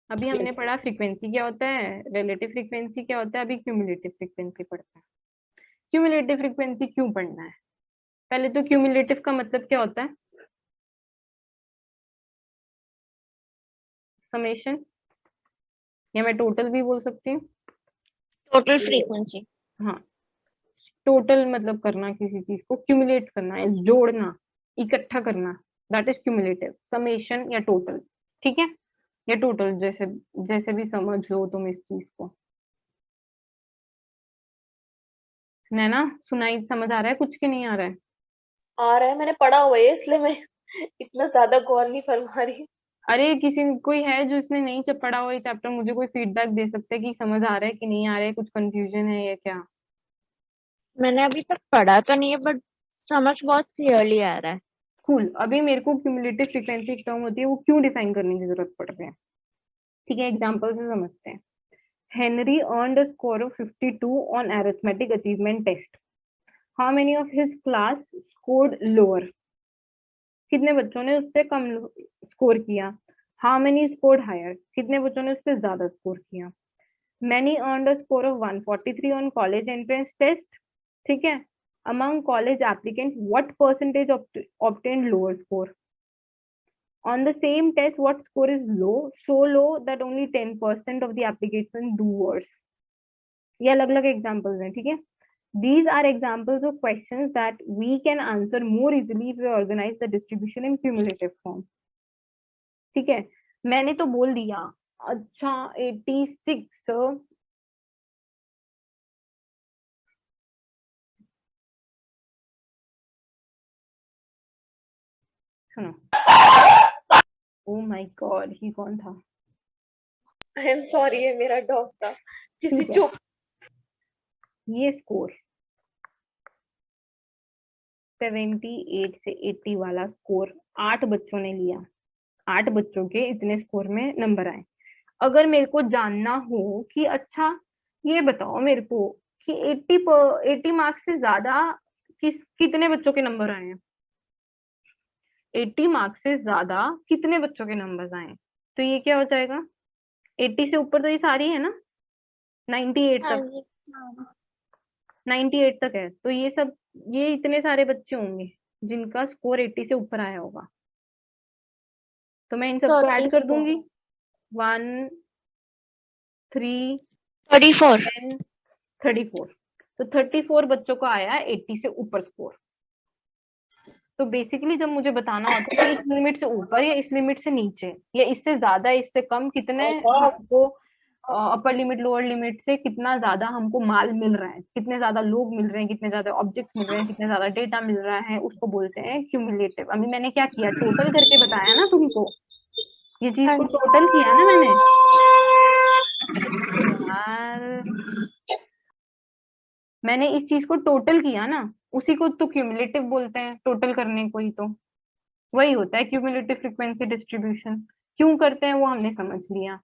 अभी हमने पढ़ा फ्रीक्वेंसी क्या होता है, रिलेटिव फ्रीक्वेंसी क्या होता है, अभी क्यूमुलेटिव फ्रीक्वेंसी पढ़ते हैं। क्यूमुलेटिव फ्रीक्वेंसी क्यों पढ़ना है? पहले तो क्यूमुलेटिव का मतलब क्या होता है? समेशन, या मैं टोटल भी बोल सकती हूँ। Total frequency. हाँ, टोटल मतलब करना किसी चीज को, क्यूमुलेट करना है, जोड़ना, इकट्ठा करना, दैट इज क्यूमुलेटिव। समेशन या टोटल, ठीक है, या टोटल, जैसे जैसे भी समझ लो तुम इस चीज को। नैना, सुनाई समझ आ रहा है कुछ कि नहीं आ रहा है? आ रहा है, मैंने पढ़ा हुआ है इसलिए मैं इतना ज्यादा गौर नहीं फरमा रही। अरे किसी कोई है जो इसने नहीं पढ़ा हो ये चैप्टर, मुझे कोई फीडबैक दे सकता है कि समझ आ रहा है कि नहीं आ रहा है, कुछ कंफ्यूजन है या क्या? मैंने अभी तक पढ़ा तो नहीं है, बट समझ बहुत क्लियरली आ रहा है। कूल। अभी मेरे को क्यूमुलेटिव फ्रीक्वेंसी एक टर्म होती है, वो क्यों डिफाइन करने की जरूरत पड़ रही है? ठीक है, एग्जांपल से समझते हैं। Henry earned a score of 52 on arithmetic achievement test. How many of his class scored lower? कितने बच्चों ने उससे कम स्कोर किया? How many scored higher? कितने बच्चों ने उससे ज्यादा स्कोर किया? Many earned a score of 143 on college entrance test. ठीक है, among college applicants what percentage obtained lower score? On the same test, what score is low? So low that only 10% of the applications do worse. ये अलग अलग examples हैं, ठीक है। These are examples of questions that we can answer more easily if we organize the distribution in cumulative form. ठीक है, मैंने तो बोल दिया। अच्छा 86, सुनो। ओ माय गॉड, ही कौन था? आई एम सॉरी, ये मेरा डॉग था जिसे ठीक है, चुप। ये स्कोर 78 से 80 वाला स्कोर 8 बच्चों ने लिया, 8 बच्चों के इतने स्कोर में नंबर आए। अगर मेरे को जानना हो कि अच्छा ये बताओ मेरे को कि 80 मार्क्स से ज्यादा कितने बच्चों के नंबर आए हैं, 80 मार्क्स से ज्यादा कितने बच्चों के नंबर आए, तो ये क्या हो जाएगा, 80 से ऊपर तो ये सारी है ना, 98 हाँ तक, जी, हाँ 98 तक है, तो ये सब, ये इतने सारे बच्चे होंगे जिनका स्कोर 80 से ऊपर आया होगा, तो मैं इन सबको ऐड कर 34 दूंगी, 1 3 34 10 34, तो 34 बच्चों को आया है 80 से ऊपर स्कोर। तो बेसिकली जब मुझे बताना होता है कि इस लिमिट से ऊपर या इस लिमिट से नीचे या इससे ज्यादा इससे कम कितने हमको अपर लिमिट लोअर लिमिट से कितना ज्यादा हमको माल मिल रहा है, कितने ज्यादा लोग मिल रहे हैं, कितने ज्यादा ऑब्जेक्ट मिल रहे हैं, कितने ज्यादा डेटा मिल रहा है, उसको बोलते हैं क्यूमुलेटिव। अभी मैंने क्या किया, टोटल करके बताया ना तुमको, ये चीज हाँ को जी, टोटल किया ना मैंने यार, मैंने इस चीज को टोटल किया ना, उसी को तो क्यूमुलेटिव बोलते हैं, टोटल करने को ही तो वही होता है क्यूमुलेटिव फ्रीक्वेंसी डिस्ट्रीब्यूशन। क्यों करते हैं वो हमने समझ लिया।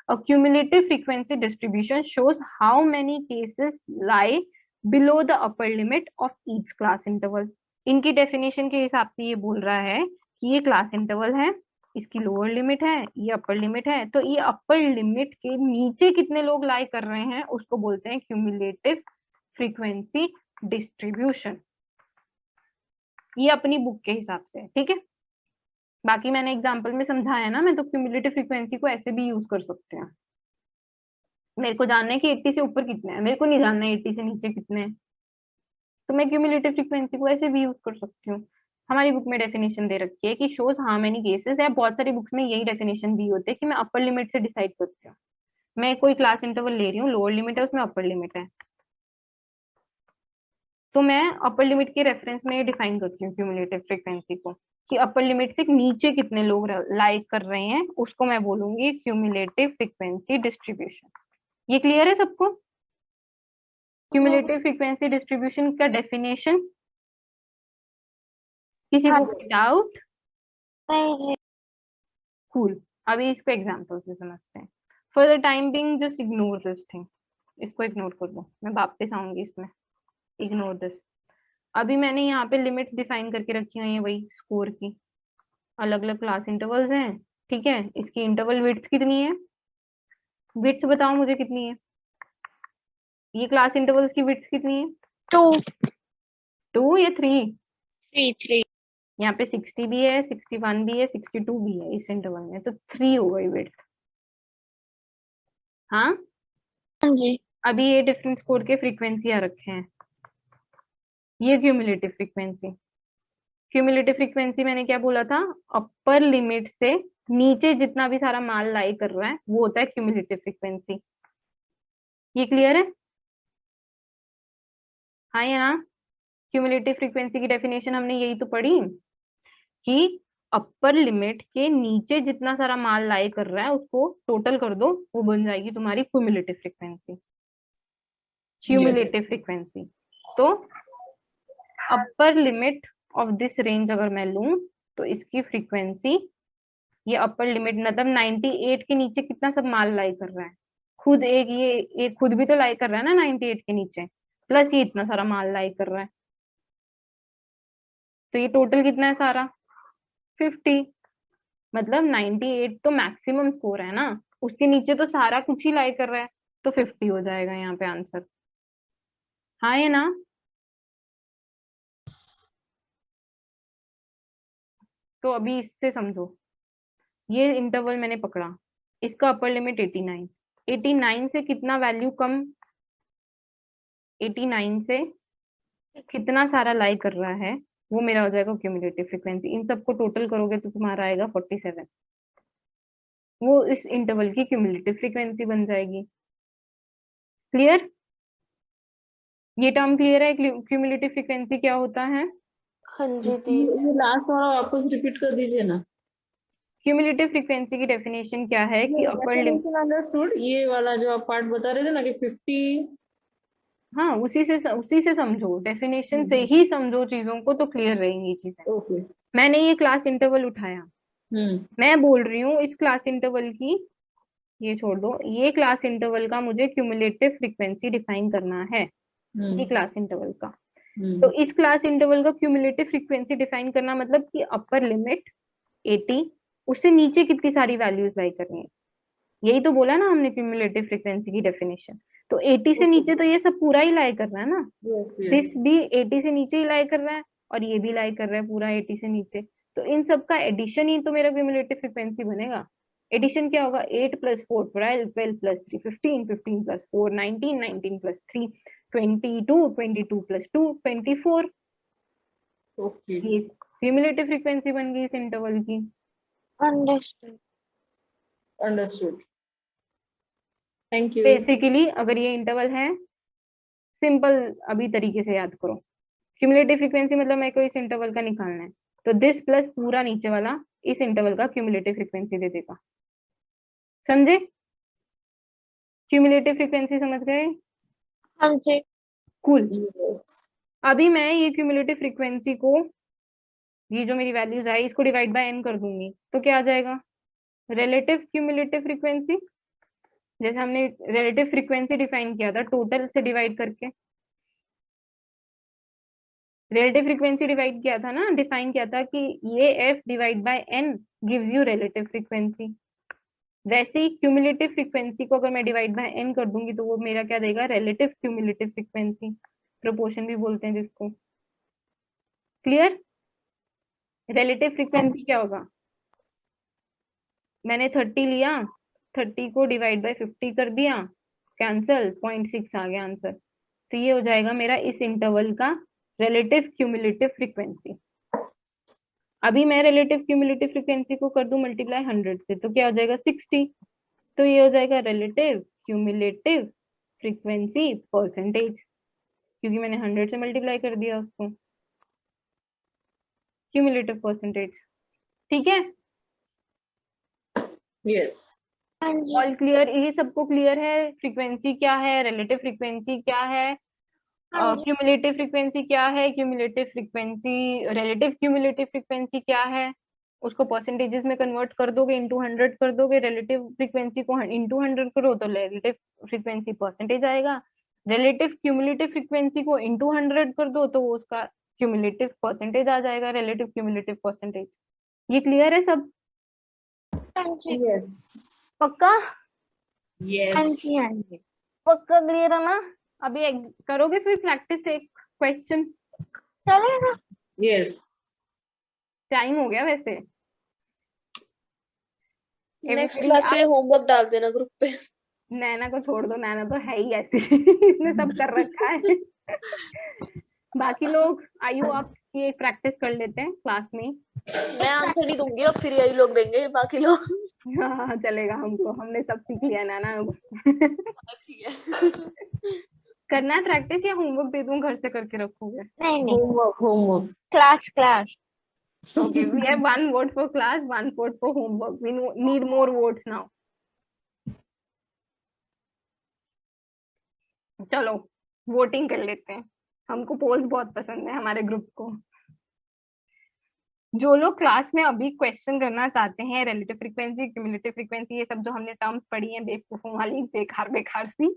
A cumulative frequency distribution shows how many cases lie below the upper limit of each class interval. इनकी डेफिनेशन के हिसाब से ये बोल रहा है कि ये क्लास इंटरवल है, इसकी लोअर लिमिट है, ये अपर लिमिट है, तो ये अपर लिमिट के नीचे कितने लोग लाई कर रहे हैं उसको बोलते हैं क्यूमुलेटिव फ्रीक्वेंसी डिस्ट्रीब्यूशन। ये अपनी बुक के हिसाब से, ठीक है। बाकी मैंने एग्जांपल में समझाया ना, मैं तो क्यूमुलेटिव फ्रीक्वेंसी को ऐसे भी यूज कर सकते हैं। मेरे को जानना है कि 80 से ऊपर कितने हैं, मेरे को नहीं जानना है 80 से नीचे कितने हैं, तो मैं क्यूमुलेटिव फ्रीक्वेंसी को ऐसे भी यूज कर सकती हूँ। हमारी बुक में डेफिनेशन दे रखी है कि शोज हाउ मेनी केसेस है, बहुत सारी बुक्स में यही डेफिनेशन दी होती है कि मैं अपर लिमिट से डिसाइड करती हूँ। मैं कोई क्लास इंटरवल ले रही हूँ, लोअर लिमिट है उसमें अपर लिमिट है, तो मैं अपर लिमिट के रेफरेंस में डिफाइन करती हूँ क्यूमुलेटिव फ्रीक्वेंसी को, कि अपर लिमिट से नीचे कितने लोग लाइक कर रहे हैं उसको मैं बोलूंगी क्यूमुलेटिव फ्रीक्वेंसी डिस्ट्रीब्यूशन। ये क्लियर है सबको? क्यूमुलेटिव फ्रीक्वेंसी डिस्ट्रीब्यूशन का डेफिनेशन किसी हाँ को डाउट? नहीं जी, कूल। अभी इसको एग्जांपल से समझते हैं। For the time being just ignore this thing, इसको इग्नोर कर दो, मैं वापस आऊंगी इसमें, इग्नोर दिस। अभी मैंने यहाँ पे लिमिट्स डिफाइन करके रखी हुई है वही स्कोर की, अलग अलग क्लास इंटरवल्स हैं, ठीक है। इसकी इंटरवल विड्थ कितनी है, विड्थ बताओ मुझे कितनी है, ये क्लास इंटरवल्स की विड्थ कितनी है? 2 या 3? 3 यहाँ पे 60 भी है, 61 भी है, 62 भी है इस इंटरवल में, तो 3 हो गई विड्थ। हाँ हाँ जी, अभी ये डिफरेंट स्कोर के फ्रीक्वेंसी आ रखे हैं, ये क्यूमुलेटिव फ्रीक्वेंसी। क्यूमुलेटिव फ्रीक्वेंसी मैंने क्या बोला था, अपर लिमिट से नीचे जितना भी सारा माल लाई कर रहा है वो होता है क्यूमुलेटिव फ्रीक्वेंसी। ये क्लियर है? हाँ या ना? क्यूमुलेटिव फ्रीक्वेंसी की डेफिनेशन हमने यही तो पढ़ी कि अपर लिमिट के नीचे जितना सारा माल लाई कर रहा है उसको टोटल कर दो, वो बन जाएगी तुम्हारी क्यूमुलेटिव फ्रीक्वेंसी। क्यूमुलेटिव फ्रीक्वेंसी तो upper limit of this range अगर मैं लूं तो इसकी फ्रीक्वेंसी, ये अपर लिमिट मतलब 98 के नीचे कितना सब माल लाई कर रहा है, खुद ये खुद भी तो लाई कर रहा है ना 98 के नीचे, प्लस ये इतना सारा माल लाई कर रहा है, तो ये टोटल कितना है सारा 50। मतलब 98 तो मैक्सिमम स्कोर है ना, उसके नीचे तो सारा कुछ ही लाई कर रहा है, तो 50 हो जाएगा यहाँ पे आंसर। हाँ ये ना? तो अभी इससे समझो, ये इंटरवल मैंने पकड़ा, इसका अपर लिमिट 89, 89 से कितना वैल्यू कम, 89 से कितना सारा लाई कर रहा है वो मेरा हो जाएगा क्यूमुलेटिव फ्रीक्वेंसी। इन सबको टोटल करोगे तो तुम्हारा आएगा 47, वो इस इंटरवल की क्यूमुलेटिव फ्रीक्वेंसी बन जाएगी। क्लियर? ये टर्म क्लियर है, क्यूमुलेटिव फ्रीक्वेंसी क्या होता है? हाँ जी दी। ये लास्ट वाला वापस रिपीट कर दीजिए ना। क्यूमुलेटिव फ्रीक्वेंसी की डेफिनेशन क्या है कि अपर लिमिट, अंडरस्टूड, ये वाला जो आप पार्ट बता रहे थे ना कि 50। हाँ उसी से समझो, डेफिनेशन से ही समझो चीजों को, तो क्लियर रहेंगी चीजें। ओके। मैंने ये क्लास इंटरवल उठाया, मैं बोल रही हूँ इस क्लास इंटरवल की ये छोड़ दो, ये क्लास इंटरवल का मुझे क्यूमुलेटिव फ्रीक्वेंसी डिफाइन करना है, ये क्लास इंटरवल का। तो इस क्लास इंटरवल का क्यूमुलेटिव फ्रीक्वेंसी डिफाइन करना मतलब कि अपर लिमिट 80, उससे नीचे कितनी सारी वैल्यूज लाई करनी है, यही तो बोला ना हमने क्यूमुलेटिव फ्रीक्वेंसी की डेफिनेशन। तो 80 से नीचे तो ये सब पूरा ही लाई कर रहा है ना, दिस भी 80 से नीचे ही लाई कर रहा है और ये भी लाई कर रहा है पूरा 80 से नीचे, तो इन सब का एडिशन ही तो मेरा क्यूमुलेटिव फ्रीक्वेंसी बनेगा। एडिशन क्या होगा, 8 + 4 12, 12 + 3 15, 15 + 4 19, 19 + 3 22, 22 + 2 24। ओके, ये क्यूमुलेटिव फ्रीक्वेंसी बन गई इस इंटरवल की। Understood. Understood, thank you. Basically अगर ये इंटरवल है, सिंपल अभी तरीके से याद करो, क्यूमुलेटिव फ्रीक्वेंसी मतलब मेरे को इस इंटरवल का निकालना है, तो दिस प्लस पूरा नीचे वाला इस इंटरवल का क्यूमुलेटिव फ्रीक्वेंसी दे देगा। समझे? क्यूमुलेटिव फ्रीक्वेंसी समझ गए? हाँ जी। कूल। अभी मैं ये क्यूमुलेटिव फ्रीक्वेंसी को, ये जो मेरी वैल्यूज आई इसको डिवाइड बाय n कर दूंगी, तो क्या आ जाएगा, रिलेटिव क्यूमुलेटिव फ्रीक्वेंसी। जैसे हमने रिलेटिव फ्रीक्वेंसी डिफाइन किया था टोटल से डिवाइड करके, रिलेटिव फ्रीक्वेंसी डिवाइड किया था ना, डिफाइन किया था कि ये f divide by n gives you relative frequency. वैसे ही क्यूमुलेटिव फ्रीक्वेंसी को अगर मैं डिवाइड बाय n कर दूंगी तो वो मेरा क्या देगा, रिलेटिव क्यूमुलेटिव फ्रीक्वेंसी, प्रोपोर्शन भी बोलते हैं जिसको। क्लियर? रिलेटिव फ्रीक्वेंसी क्या होगा, मैंने 30 लिया, 30 को डिवाइड बाय 50 कर दिया, कैंसल, 0.6 आ गया आंसर। तो ये हो जाएगा मेरा इस इंटरवल का रिलेटिव क्यूमुलेटिव फ्रीक्वेंसी। अभी मैं रिलेटिव क्यूमुलेटिव फ्रीक्वेंसी को कर दूं मल्टीप्लाई 100 से, तो क्या हो जाएगा 60। तो ये हो जाएगा रिलेटिव क्यूमुलेटिव फ्रीक्वेंसी परसेंटेज, क्योंकि मैंने 100 से मल्टीप्लाई कर दिया उसको, क्यूमुलेटिव परसेंटेज। ठीक है, यस, हाँ जी। All clear? ये सबको क्लियर है, फ्रीक्वेंसी क्या है, रिलेटिव फ्रीक्वेंसी क्या है, हाँ जी। क्यूमुलेटिव फ्रीक्वेंसी क्या है, cumulative frequency, relative cumulative frequency क्या है, उसको परसेंटेजेस में कन्वर्ट कर दोगे, इनटू 100 कर दोगे, रिलेटिव फ्रीक्वेंसी को इनटू 100 करो तो रिलेटिव फ्रीक्वेंसी परसेंटेज आएगा, रिलेटिव क्यूमुलेटिव फ्रीक्वेंसी को इनटू 100 कर दो तो उसका क्यूमुलेटिव परसेंटेज आ जाएगा, रिलेटिव क्यूमुलेटिव परसेंटेज। ये क्लियर है सब? हाँ जी। यस, पक्का? हाँ यस, जी। हाँ जी। पक्का क्लियर है ना? अभी करोगे फिर प्रैक्टिस एक क्वेश्चन? चलेगा। यस। टाइम हो गया वैसे। नेक्स्ट Everybody क्लास के लिए होमवर्क डाल देना ग्रुप पे। नैना को छोड़ दो, नैना तो है ही ऐसी इसने सब कर रखा है बाकी लोग आयु आप ये प्रैक्टिस कर लेते हैं क्लास में ही। मैं आंसर नहीं दूंगी, अब फिर यही लोग देंगे बाकी लोग। हाँ चलेगा, हमको हमने सब सीख लिया नैना ठीक है। करना है प्रैक्टिस या होमवर्क दे दूं घर से करके रखोगे? नहीं नहीं, homework, homework. Class. Okay, we have 1 vote for class, 1 vote for homework. We need more votes now. चलो वोटिंग कर लेते हैं, हमको पोल्स बहुत पसंद है हमारे ग्रुप को। जो लोग क्लास में अभी क्वेश्चन करना चाहते हैं, रिलेटिव फ्रीक्वेंसी, क्यूमुलेटिव फ्रीक्वेंसी, ये सब जो हमने टर्म्स पढ़ी हैं बेवकूफों वाली, बेकार सी,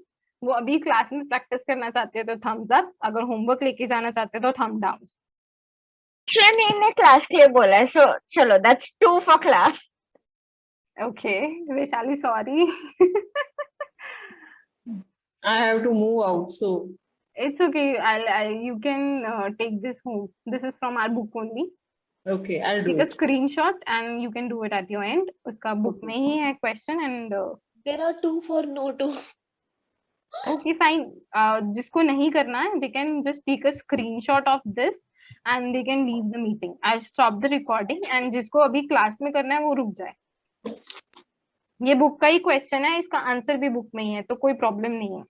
वो अभी क्लास में प्रैक्टिस करना चाहते हैं तो थम्स अप, अगर होमवर्क लेके जाना चाहते हैं तो थम्स डाउन। मैंने क्लास के लिए बोला है, सो चलो that's 2 for class. Okay Vaishali, sorry I have to move out, so it's okay. You can take this home. This is from our book only. okay, I'll do Take a it. screenshot and you can do it at your end. उसका book में ही है question and There are 2 for no 2. okay fine. जिसको नहीं करना है, they can just take a screenshot of this and they can leave the meeting. I'll stop the recording and जिसको अभी class में करना है वो रुक जाए। ये बुक का ही क्वेश्चन है, इसका आंसर भी बुक में ही है, तो कोई प्रॉब्लम नहीं है।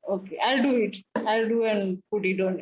Okay, I'll do it. I'll do and put it on.